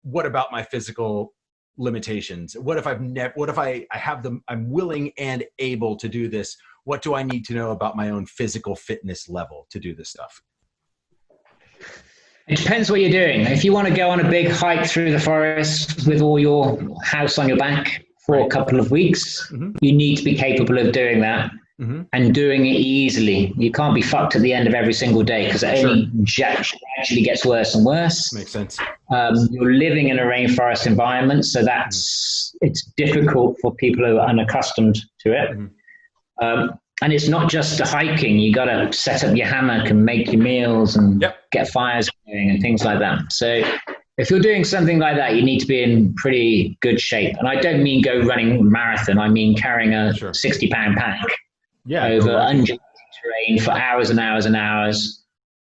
what about my physical limitations? What if I have them, I'm willing and able to do this? What do I need to know about my own physical fitness level to do this stuff? It depends what you're doing. If you want to go on a big hike through the forest with all your house on your back for a couple of weeks, you need to be capable of doing that and doing it easily. You can't be fucked at the end of every single day because it only actually gets worse and worse. Makes sense. You're living in a rainforest environment, so it's difficult for people who are unaccustomed to it. And it's not just the hiking. You got to set up your hammock and make your meals and get fires going and things like that. So if you're doing something like that, you need to be in pretty good shape. And I don't mean go running a marathon. I mean carrying a 60-pound pack over undulating terrain for hours and hours and hours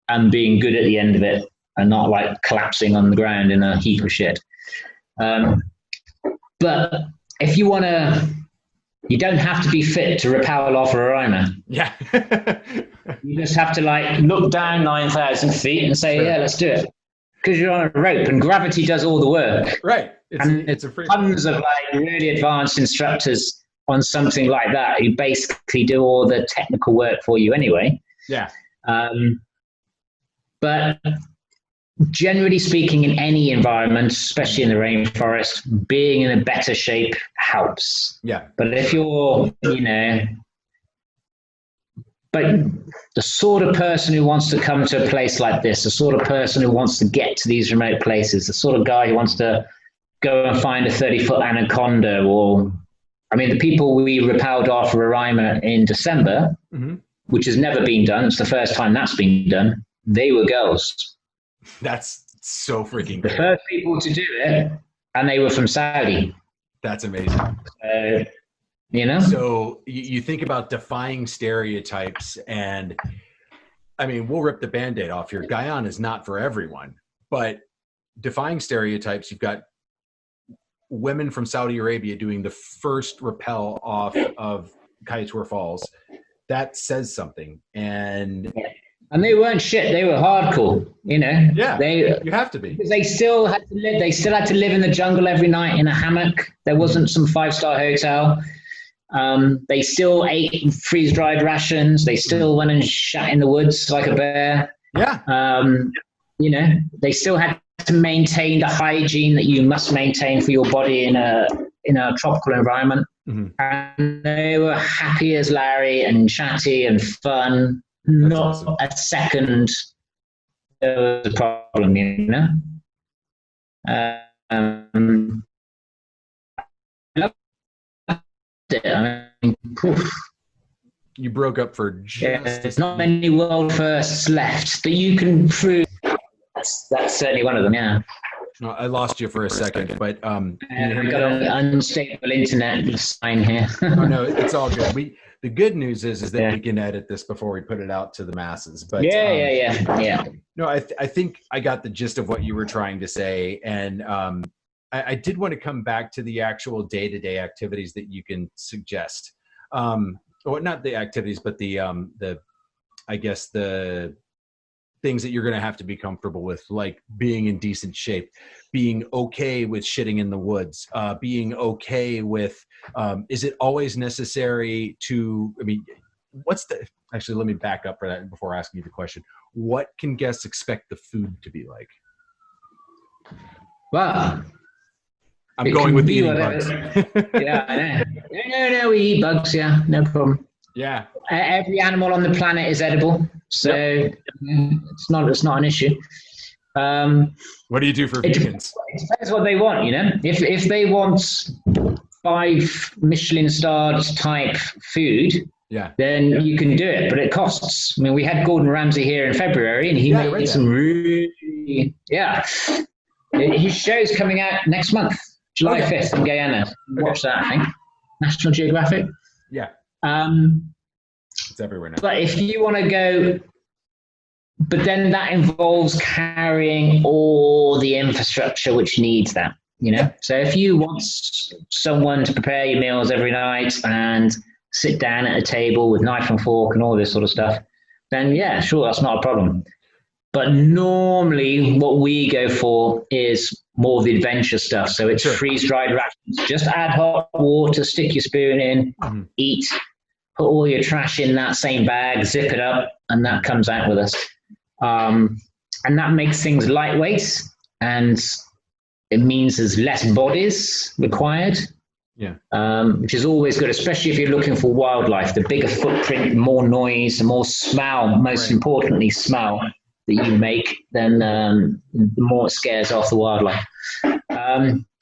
and being good at the end of it and not like collapsing on the ground in a heap of shit. But if you want to... You don't have to be fit to rappel off Roraima. Yeah. You just have to like look down 9,000 feet and say, let's do it. Because you're on a rope and gravity does all the work. Right. It's tons of like really advanced instructors on something like that who basically do all the technical work for you anyway. Yeah. But generally speaking, in any environment, especially in the rainforest, being in a better shape helps. Yeah. But if you're, but the sort of person who wants to come to a place like this, the sort of person who wants to get to these remote places, the sort of guy who wants to go and find a 30-foot anaconda the people we rappelled off Roraima in December, which has never been done, it's the first time that's been done, they were girls. That's so freaking cool. The first people to do it, and they were from Saudi. That's amazing. So you think about defying stereotypes, and I mean, we'll rip the Band-Aid off here. Guyana is not for everyone, but defying stereotypes, you've got women from Saudi Arabia doing the first rappel off of Kayatur Falls, that says something. And they weren't shit. They were hardcore, you know. Yeah, you have to be. Because they still had to live. They still had to live in the jungle every night in a hammock. There wasn't some 5-star hotel. They still ate freeze-dried rations. They still went and shat in the woods like a bear. Yeah. You know, they still had to maintain the hygiene that you must maintain for your body in a tropical environment. And they were happy as Larry and chatty and fun. That's Not awesome. a second there was a problem, you know. I mean, poof. You broke up for just There's not many world firsts left that you can prove. That's certainly one of them, yeah. No, I lost you for a second, but can you hear me We've got now? an unstable internet sign here. Oh, no, it's all good. The good news is that we can edit this before we put it out to the masses. But yeah. No, I think I got the gist of what you were trying to say, and I did want to come back to the actual day-to-day activities that you can suggest. Well, not the activities, but the I guess the things that you're going to have to be comfortable with, like being in decent shape, being okay with shitting in the woods, being okay with, is it always necessary to, I mean, actually, let me back up for that before asking you the question. What can guests expect the food to be like? Well, I'm going with eating bugs. Yeah, I know. No, we eat bugs, yeah, no problem. Yeah. Every animal on the planet is edible, so it's not an issue. What do you do for vegans? It depends what they want, you know. If they want 5 Michelin-starred type food, then you can do it, but it costs. I mean, we had Gordon Ramsay here in February, and he made some really, his show's coming out next month, July 5th in Guyana. Watch that, I think. National Geographic. Yeah. It's everywhere now. But if you want to go, but then that involves carrying all the infrastructure which needs that, you know? So if you want someone to prepare your meals every night and sit down at a table with knife and fork and all this sort of stuff, then yeah, sure, that's not a problem. But normally what we go for is more of the adventure stuff. So it's freeze-dried rations. Just add hot water, stick your spoon in, eat, put all your trash in that same bag, zip it up, and that comes out with us. And that makes things lightweight, and it means there's less bodies required. Yeah. Which is always good, especially if you're looking for wildlife. The bigger footprint, the more noise, the more smell, most importantly, smell that you make, then the more it scares off the wildlife.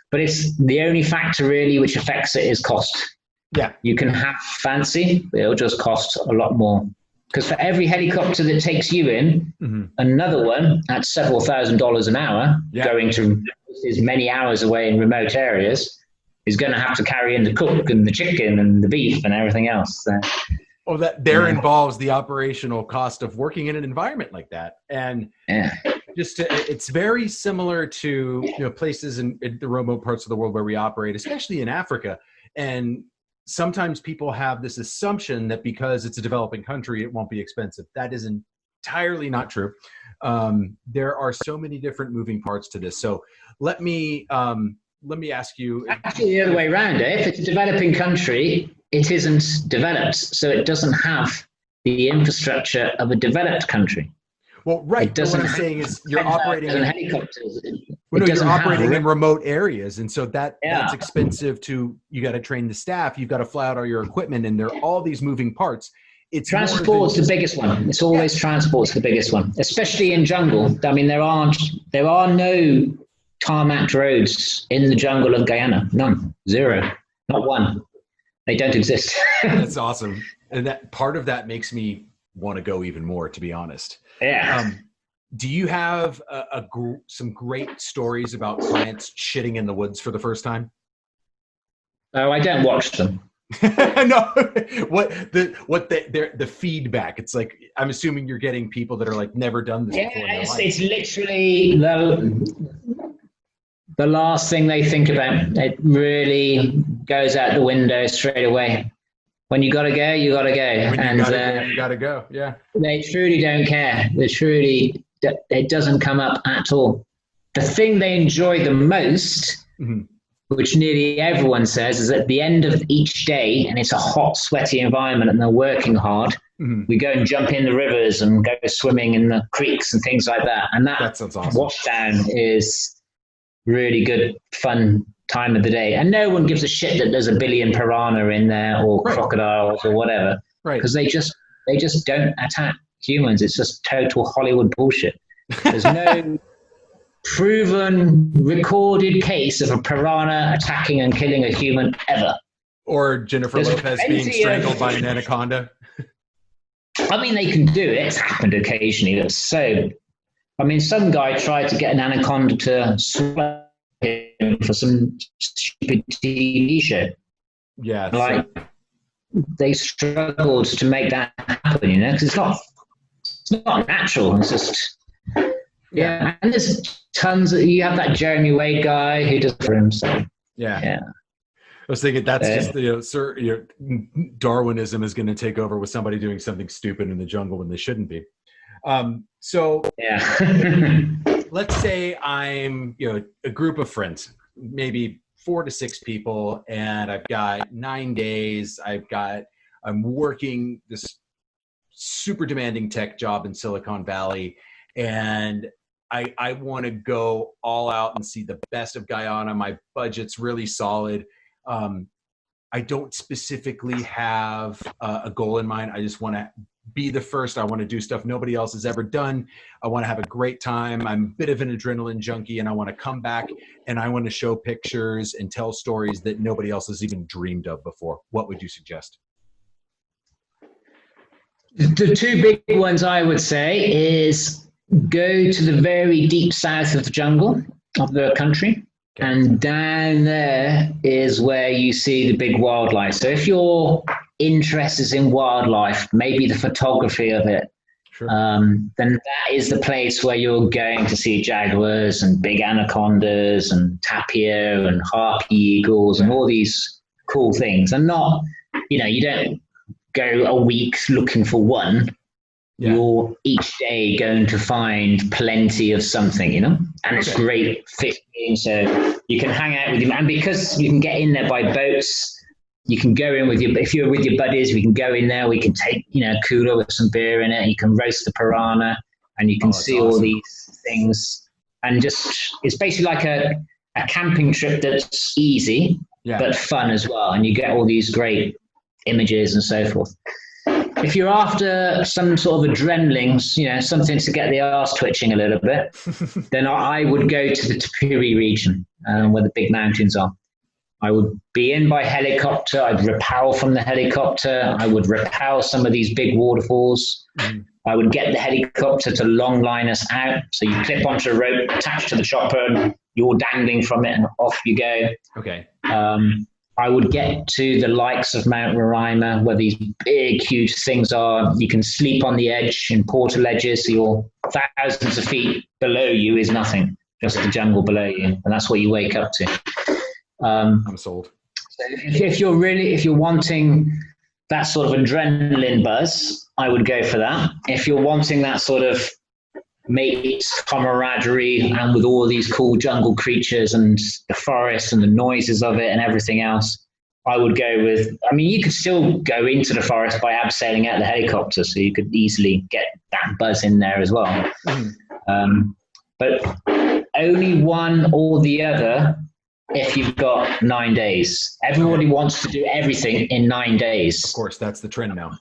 But it's the only factor really which affects it is cost. Yeah. You can have fancy, but it'll just cost a lot more. Because for every helicopter that takes you in, another one at several $1,000s an hour, going to as many hours away in remote areas, is going to have to carry in the cook and the chicken and the beef and everything else. So, well, that involves the operational cost of working in an environment like that. And it's very similar to places in the remote parts of the world where we operate, especially in Africa. And sometimes people have this assumption that because it's a developing country, it won't be expensive. That is entirely not true. There are so many different moving parts to this. So let me ask you. Actually, the other way around. If it's a developing country, it isn't developed, so it doesn't have the infrastructure of a developed country. Well, right. But what I'm saying is you're operating in helicopters. You're operating in remote areas, and so that's expensive. You got to train the staff. You've got to fly out all your equipment, and there are all these moving parts. It's transport's the biggest one. It's always transport's the biggest one, especially in jungle. I mean, there are no tarmac roads in the jungle of Guyana. None. Zero. Not one. They don't exist. That's awesome. And that part of that makes me want to go even more, to be honest. Yeah. Do you have some great stories about clients shitting in the woods for the first time? Oh, I don't watch them. No. The feedback? It's like, I'm assuming you're getting people that are like never done this before. Yeah, it's literally the last thing they think about. It really goes out the window straight away. When you gotta go, you gotta go. When And you gotta go, you gotta go. Yeah. they truly don't care. It doesn't come up at all. The thing they enjoy the most, which nearly everyone says, is at the end of each day, and it's a hot, sweaty environment and they're working hard, we go and jump in the rivers and go swimming in the creeks and things like that. And that sounds awesome. washdown is really good, fun time of the day. And no one gives a shit that there's a billion piranha in there or crocodiles or whatever. Right. Because they just don't attack humans. It's just total Hollywood bullshit. There's no proven recorded case of a piranha attacking and killing a human ever. Or Jennifer Lopez being strangled by an anaconda. I mean, they can do it. It's happened occasionally. Some guy tried to get an anaconda to swallow him for some stupid TV show. Yeah. They struggled to make that happen, because it's not natural. It's just, yeah. And there's tons of, you have that Jeremy Wade guy who does it for himself. Yeah. I was thinking that's just, Darwinism is going to take over with somebody doing something stupid in the jungle when they shouldn't be. So let's say I'm, a group of friends, maybe 4 to 6 people, and I've got 9 days. I'm working this super demanding tech job in Silicon Valley, and I want to go all out and see the best of Guyana. My budget's really solid. I don't specifically have a goal in mind. I just want to be the first. I want to do stuff nobody else has ever done. I want to have a great time. I'm a bit of an adrenaline junkie, and I want to come back and I want to show pictures and tell stories that nobody else has even dreamed of before. What would you suggest? The 2 big ones I would say is go to the very deep south of the jungle of the country. And down there is where you see the big wildlife. So if your interest is in wildlife, maybe the photography of it, then that is the place where you're going to see jaguars and big anacondas and tapir and harpy eagles and all these cool things. And not, you don't go a week looking for one. You're each day going to find plenty of something, and it's great fishing. So you can hang out with them, and because you can get in there by boats, you can go in if you're with your buddies, we can go in there. We can take, a cooler with some beer in it. You can roast the piranha, and you can see all these things. And it's basically like a camping trip that's easy, but fun as well. And you get all these great images and so forth. If you're after some sort of adrenaline, something to get the arse twitching a little bit, then I would go to the Tapiri region, where the big mountains are. I would be in by helicopter. I'd rappel from the helicopter. I would rappel some of these big waterfalls. I would get the helicopter to long line us out. So you clip onto a rope attached to the chopper, and you're dangling from it, and off you go. Okay. I would get to the likes of Mount Roraima, where these big, huge things are. You can sleep on the edge in portaledges, so you're thousands of feet below you is nothing, just the jungle below you, and that's what you wake up to. I'm sold. So if you're wanting that sort of adrenaline buzz, I would go for that. If you're wanting that sort of mates camaraderie and with all these cool jungle creatures and the forest and the noises of it and everything else, I would go with, you could still go into the forest by abseiling out the helicopter, so you could easily get that buzz in there as well. But only one or the other if you've got 9 days. Everybody wants to do everything in 9 days. Of course, that's the trend now.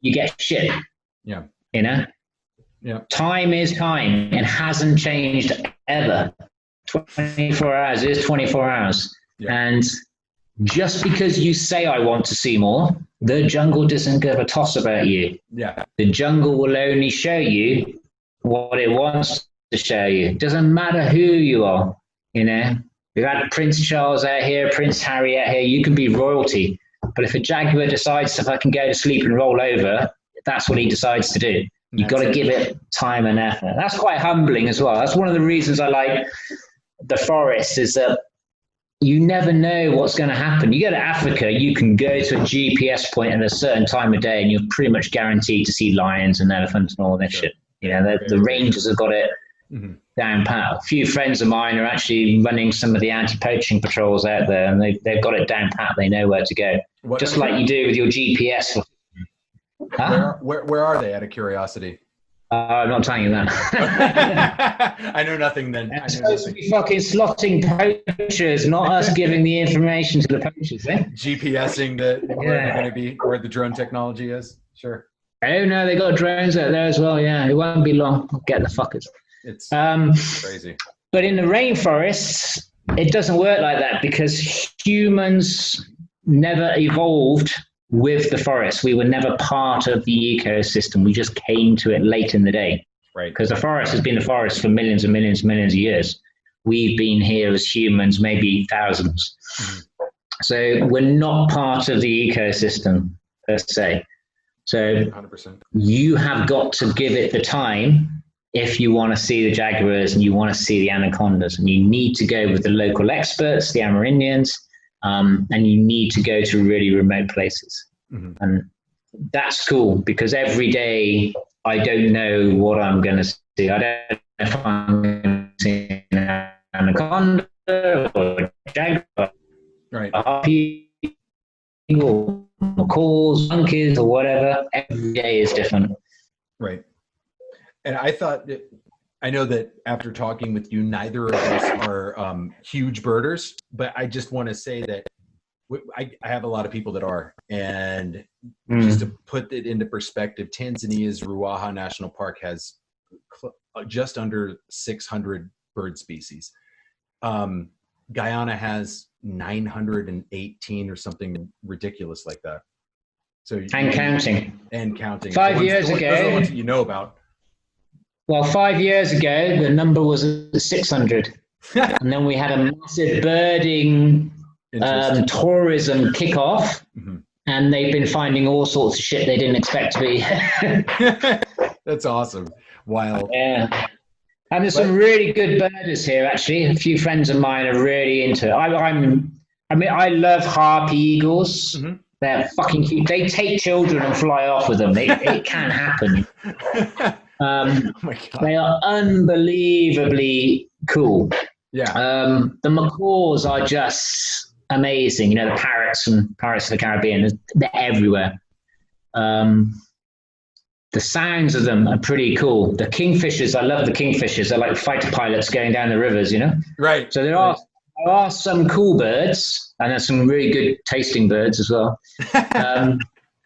You get shit. Yeah. Yeah. Time is time. It hasn't changed ever. 24 hours is 24 hours. Yeah. And just because you say I want to see more, the jungle doesn't give a toss about you. Yeah. The jungle will only show you what it wants to show you. It doesn't matter who you are, We've had Prince Charles out here, Prince Harry out here. You can be royalty. But if a jaguar decides if I can go to sleep and roll over, that's what he decides to do. You've got to give it time and effort. That's quite humbling as well. That's one of the reasons I like the forest, is that you never know what's going to happen. You go to Africa, you can go to a GPS point at a certain time of day and you're pretty much guaranteed to see lions and elephants and all that shit. You know, the rangers have got it down pat. A few friends of mine are actually running some of the anti-poaching patrols out there, and they've got it down pat. They know where to go. Just like you do with your GPS. Where are they, out of curiosity? I'm not telling you that. I know nothing then. It's supposed to be fucking slotting poachers, not us giving the information to the poachers, eh? GPSing where they're going to be, where the drone technology is. Sure. Oh no, they got drones out there as well. Yeah, it won't be long. Get the fuckers. It's crazy. But in the rainforests, it doesn't work like that because humans never evolved with the forest. We were never part of the ecosystem. We just came to it late in the day. Right. Because the forest has been the forest for millions and millions and millions of years. We've been here as humans, maybe thousands. So we're not part of the ecosystem per se. So 100%. You have got to give it the time if you want to see the jaguars and you want to see the anacondas. And you need to go with the local experts, the Amerindians, and you need to go to really remote places. And that's cool because every day I don't know what I'm going to see. I don't know if I'm going to see an anaconda or a jaguar, right? A harpy or macaws, monkeys, or whatever. Every day is different. Right. And I know that after talking with you, neither of us are huge birders, but I just want to say that I have a lot of people that are. And just to put it into perspective, Tanzania's Ruaha National Park has just under 600 bird species. Guyana has 918 or something ridiculous like that. So counting. 5 years ago, those are the ones that you know about. Well, 5 years ago, the number was 600. And then we had a massive birding tourism kickoff. And they've been finding all sorts of shit they didn't expect to be. That's awesome. Wild. Yeah. And there's some really good birders here, actually. A few friends of mine are really into it. I love harpy eagles. They're fucking cute. They take children and fly off with them. It can happen. Oh my God. They are unbelievably cool. Yeah. The macaws are just amazing. You know, the parrots of the Caribbean, they're everywhere. The sounds of them are pretty cool. The kingfishers, I love the kingfishers. They're like fighter pilots going down the rivers, you know? Right. So there are some cool birds, and there's some really good tasting birds as well.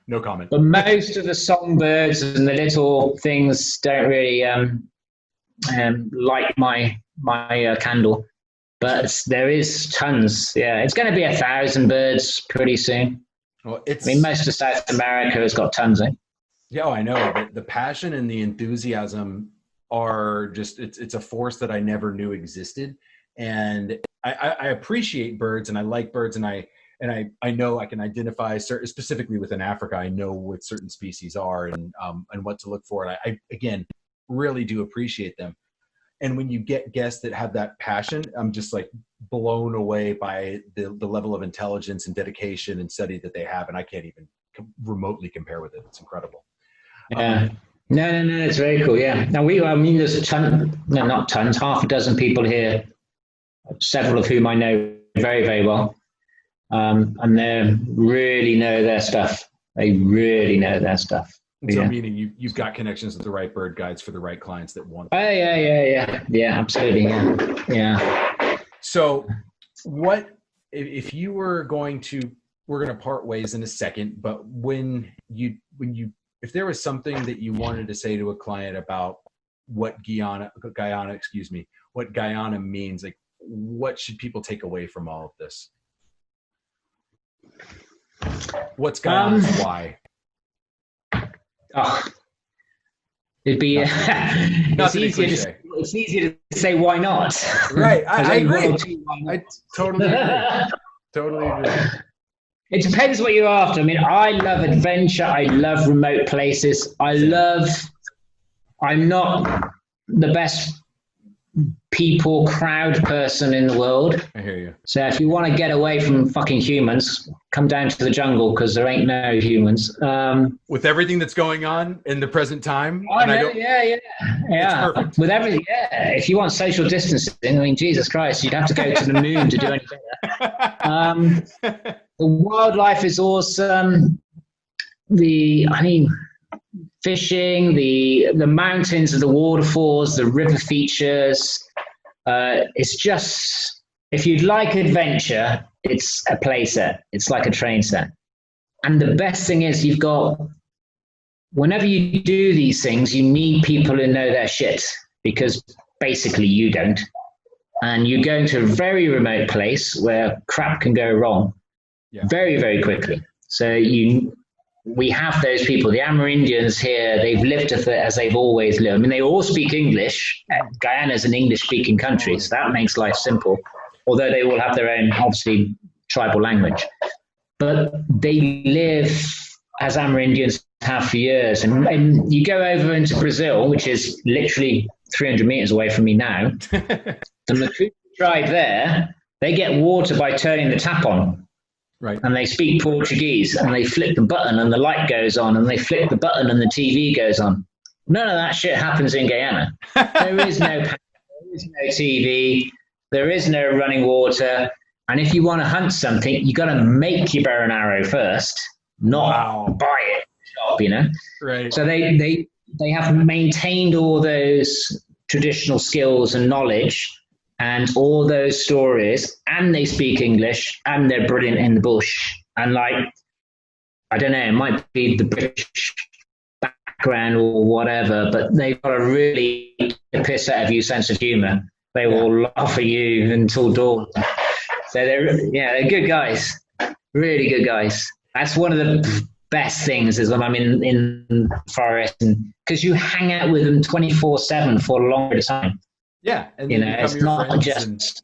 No comment. But most of the songbirds and the little things don't really light my candle. But there is tons. Yeah, it's going to be 1,000 birds pretty soon. Well, most of South America has got tons, eh? Yeah, I know. The passion and the enthusiasm are just, it's a force that I never knew existed. And I appreciate birds and I like birds and I know I can identify specifically within Africa. I know what certain species are and what to look for. And I again, really do appreciate them. And when you get guests that have that passion, I'm just like blown away by the level of intelligence and dedication and study that they have. And I can't even remotely compare with it. It's incredible. Yeah. No, it's very cool. Yeah. Now there's half a dozen people here, several of whom I know very, very well. And they really know their stuff. They really know their stuff. So meaning you've got connections with the right bird guides for the right clients that want them. Oh, yeah, absolutely. Yeah. So what, if you were going to, we're going to part ways in a second, but if there was something that you wanted to say to a client about what Guyana means, like what should people take away from all of this? What's Guyana's why? Oh, it'd be it's easier to say why not. Right, I agree. I totally agree. Totally agree. It depends what you're after. I mean, I love adventure. I love remote places. I'm not the best people, crowd person in the world. I hear you. So if you want to get away from fucking humans, come down to the jungle because there ain't no humans. With everything that's going on in the present time. Yeah. With everything, yeah. If you want social distancing, I mean, Jesus Christ, you'd have to go to the moon to do anything. The wildlife is awesome. Fishing, the mountains, the waterfalls, the river features. It's just, if you'd like adventure, it's a play set. It's like a train set. And the best thing is whenever you do these things, you need people who know their shit, because basically you don't. And you go into a very remote place where crap can go wrong very, very quickly. So we have those people. The Amerindians here, they've lived as they've always lived. I mean, they all speak English. Guyana is an English-speaking country, so that makes life simple, although they all have their own, obviously, tribal language. But they live as Amerindians have for years. And you go over into Brazil, which is literally 300 meters away from me now. The Macuco tribe there, they get water by turning the tap on. Right. And they speak Portuguese, and they flick the button and the light goes on, and they flick the button and the TV goes on. None of that shit happens in Guyana. There is no TV, there is no running water. And if you want to hunt something, you got to make your bow and arrow first, not buy it in the shop, Right. So they have maintained all those traditional skills and knowledge and all those stories, and they speak English, and they're brilliant in the bush. And I don't know, it might be the British background or whatever, but they've got a really piss out of you sense of humor. They will laugh at you until dawn. So they're good guys, really good guys. That's one of the best things is when I'm in the forest, because you hang out with them 24/7 for a longer time. Yeah, and it's not just.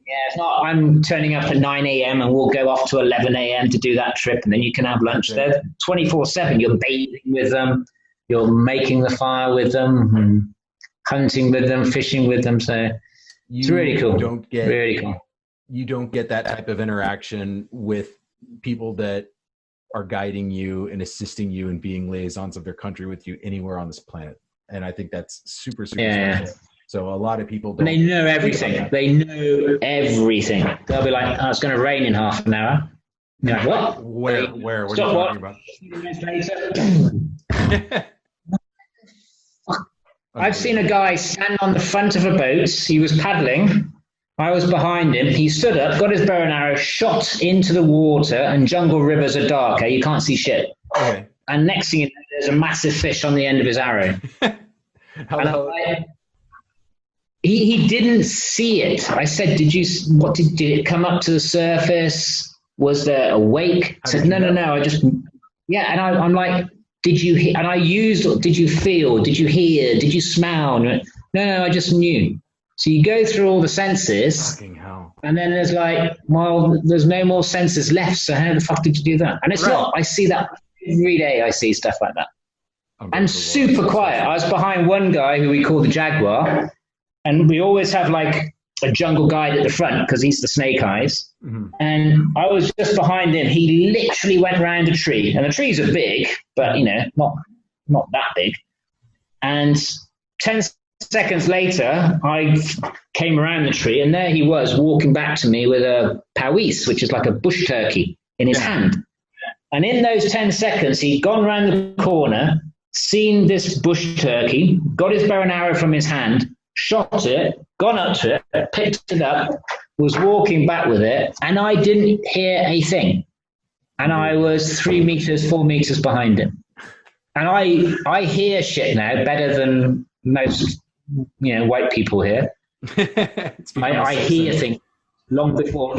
Yeah, it's not. I'm turning up at 9 a.m. and we'll go off to 11 a.m. to do that trip, and then you can have lunch there. 24/7, you're bathing with them, you're making the fire with them, and hunting with them, fishing with them. So it's really cool. Really cool. You don't get that type of interaction with people that are guiding you and assisting you and being liaisons of their country with you anywhere on this planet. And I think that's super special. So a lot of people don't. And they know everything. They know everything. They'll be like, it's going to rain in half an hour. You're like, what? Where? What are you talking about? I've seen a guy stand on the front of a boat. He was paddling. I was behind him. He stood up, got his bow and arrow, shot into the water, and jungle rivers are dark. You can't see shit. Okay. And next thing you know, there's a massive fish on the end of his arrow. He didn't see it. I said, did it come up to the surface? Was there a wake? I said, no. And I'm like, did you hear? And I used, did you feel? Did you hear? Did you smell? No, I just knew. So you go through all the senses, and then there's there's no more senses left. So how the fuck did you do that? And it's not. I see that every day. I see stuff like that. And super quiet. I was behind one guy who we call the Jaguar, and we always have a jungle guide at the front because he's the snake eyes. Mm-hmm. And I was just behind him. He literally went around a tree, and the trees are big, but not that big. And 10 seconds later, I came around the tree, and there he was walking back to me with a pawis, which is like a bush turkey, in his hand. And in those 10 seconds, he'd gone around the corner, seen this bush turkey, got his bow and arrow from his hand, shot it, gone up to it, picked it up, was walking back with it, and I didn't hear a thing. And I was 4 meters behind him. And I hear shit now better than most white people here. I hear things long before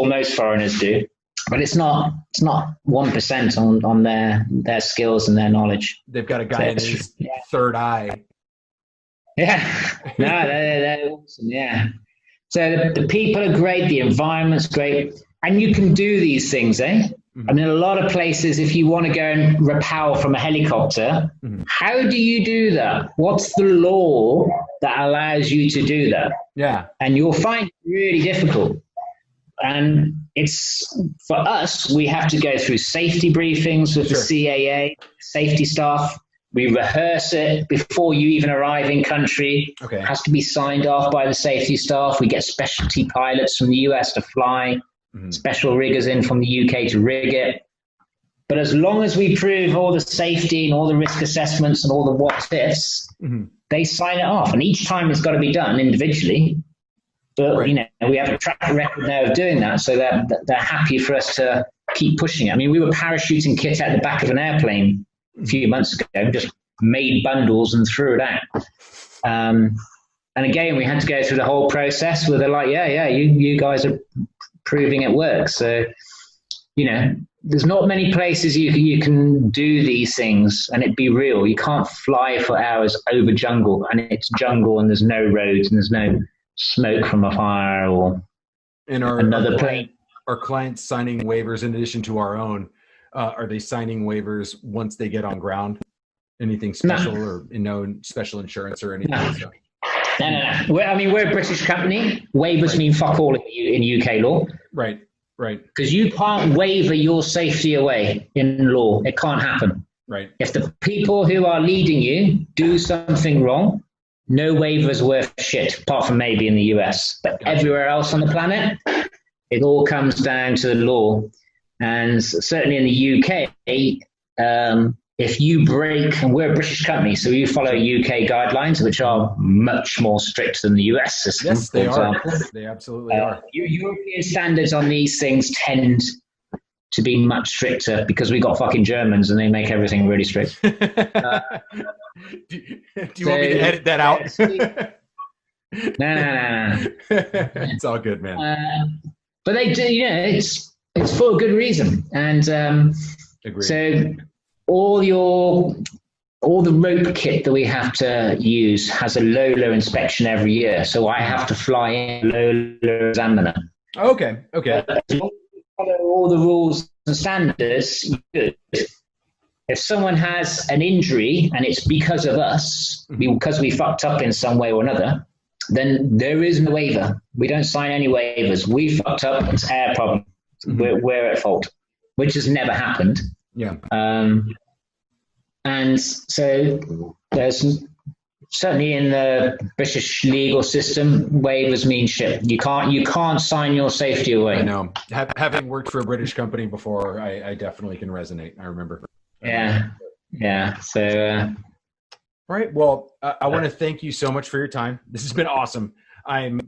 most foreigners do, but it's not 1% on their skills and their knowledge. They've got a guy in his third eye. Yeah, no, they're awesome. Yeah, so the people are great, the environment's great, and you can do these things, Mm-hmm. I mean, a lot of places, if you want to go and rappel from a helicopter, mm-hmm. How do you do that? What's the law that allows you to do that. Yeah. And you'll find it really difficult. And it's, for us, we have to go through safety briefings with the CAA, safety staff. We rehearse it before you even arrive in country. Okay. It has to be signed off by the safety staff. We get specialty pilots from the US to fly, special riggers in from the UK to rig it. But as long as we prove all the safety and all the risk assessments and all the what-ifs, they sign it off. And each time it's got to be done individually. But, you know, we have a track record now of doing that, so they're happy for us to keep pushing it. I mean, we were parachuting kit out the back of an airplane a few months ago, just made bundles and threw it out. And again, we had to go through the whole process where they're like, you guys are proving it works. So, you know, there's not many places you can do these things and it be real. You can't fly for hours over jungle, and it's jungle and there's no roads and there's no smoke from a fire or another plane. Are clients signing waivers in addition to our own? Are they signing waivers once they get on ground? Anything special or special insurance or anything? No. We're a British company. Waivers mean fuck all in UK law. Right. Because you can't waiver your safety away in law. It can't happen. Right. If the people who are leading you do something wrong, no waivers worth shit, apart from maybe in the US. But everywhere else on the planet, it all comes down to the law. And certainly in the UK, if you break, and we're a British company, so we follow UK guidelines, which are much more strict than the US system. Yes, they are. They absolutely are. European standards on these things tend to be much stricter because we got fucking Germans and they make everything really strict. Do you want me to edit that out? No. It's all good, man. But they do, it's for a good reason. And so all the rope kit that we have to use has a LOLA inspection every year. So I have to fly in a LOLA examiner. Okay. Follow all the rules and standards. Good. If someone has an injury and it's because of us, because we fucked up in some way or another, then there is no waiver. We don't sign any waivers. We fucked up. It's our problem. We're at fault, which has never happened. Yeah. And so there's certainly in the British legal system, waivers mean shit. You can't sign your safety away. I know. Having worked for a British company before, I definitely can resonate. I remember. Yeah. So. All right. Well, I want to thank you so much for your time. This has been awesome. I'm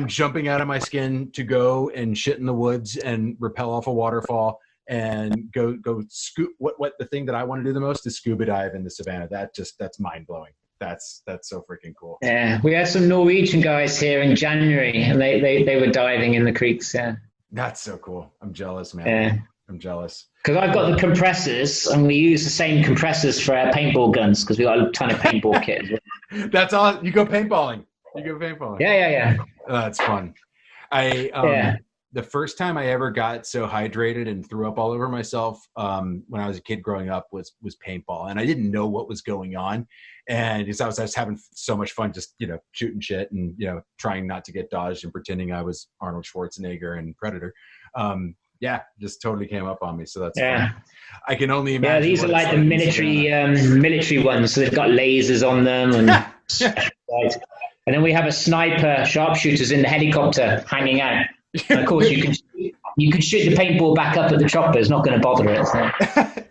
jumping out of my skin to go and shit in the woods and rappel off a waterfall and go scoop. What the thing that I want to do the most is scuba dive in the savannah. That's mind blowing. That's so freaking cool. Yeah, we had some Norwegian guys here in January, and they were diving in the creeks. Yeah, that's so cool. I'm jealous, man. Yeah. I'm jealous. Because I've got the compressors, and we use the same compressors for our paintball guns because we got a ton of paintball kit. That's all. You go paintballing. Yeah. Oh, that's fun. The first time I ever got so hydrated and threw up all over myself when I was a kid growing up was paintball, and I didn't know what was going on, and I was having so much fun just shooting shit and trying not to get dodged and pretending I was Arnold Schwarzenegger and Predator. Just totally came up on me. So that's fun. I can only imagine. Yeah, these are like the military ones. So they've got lasers on them, and and then we have a sniper sharpshooters in the helicopter hanging out. And of course, you can shoot the paintball back up at the chopper. It's not going to bother it. So.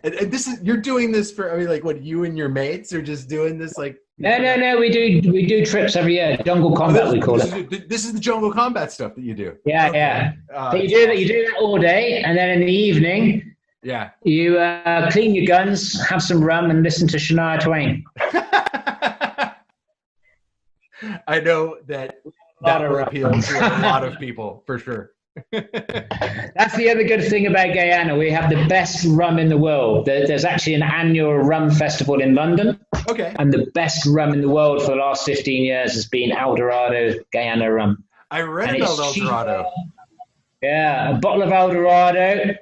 And you're doing this for what you and your mates are just doing this like. No. We do trips every year. Jungle combat, we call it. This is the jungle combat stuff that you do. Yeah, okay. Yeah. So you do that all day, and then in the evening, you clean your guns, have some rum, and listen to Shania Twain. I know that will appeal to a lot of people for sure. That's the other good thing about Guyana. We have the best rum in the world. There's actually an annual rum festival in London. Okay. And the best rum in the world for the last 15 years has been El Dorado Guyana rum. I read about El Dorado. Yeah, a bottle of El Dorado,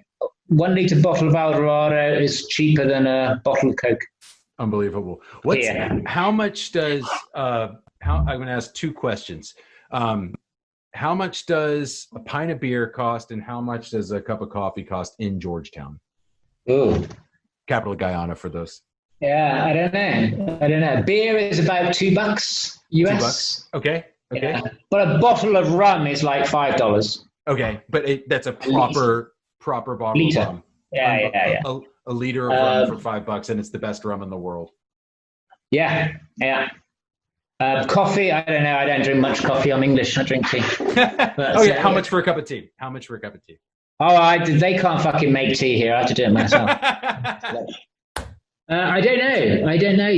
1 litre bottle of El Dorado is cheaper than a bottle of Coke. Unbelievable. How much does I'm going to ask two questions. How much does a pint of beer cost, and how much does a cup of coffee cost in Georgetown? Ooh. Capital of Guyana for those. Yeah, I don't know. Beer is about $2 US. $2. Okay. Yeah. But a bottle of rum is like $5. Okay, but that's a proper bottle liter. of rum. Yeah. A liter of rum for $5, and it's the best rum in the world. Yeah. Coffee, I don't know. I don't drink much coffee. I'm English. I drink tea. How much for a cup of tea? Oh, they can't fucking make tea here. I have to do it myself. I don't know,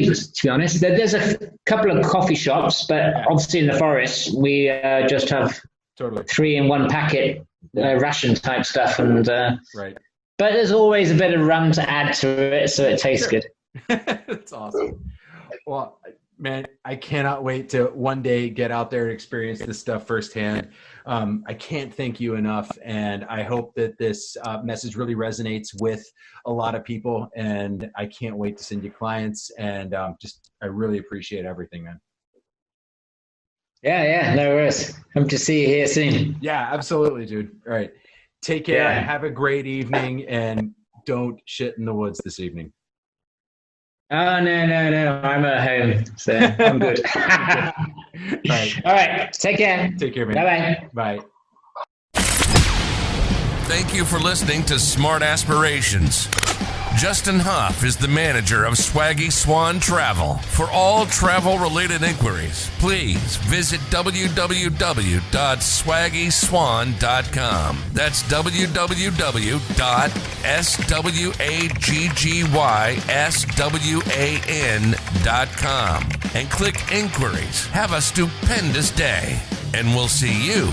to be honest. There's a couple of coffee shops, but obviously in the forest, we just have 3 in 1 packet ration type stuff. And right. But there's always a bit of rum to add to it, so it tastes good. That's awesome. Well, man, I cannot wait to one day get out there and experience this stuff firsthand. I can't thank you enough, and I hope that this message really resonates with a lot of people, and I can't wait to send you clients, and I really appreciate everything, man. Yeah, no worries. Hope to see you here soon. Yeah, absolutely, dude. All right. Take care. Yeah. Have a great evening, and don't shit in the woods this evening. Oh, no. I'm at home, so I'm good. All right. Take care. Take care, man. Bye-bye. Bye. Thank you for listening to Smart Aspirations. Justin Huff is the manager of Swaggy Swan Travel. For all travel-related inquiries, please visit www.swaggyswan.com. That's www.swaggyswan.com. And click inquiries. Have a stupendous day, and we'll see you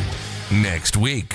next week.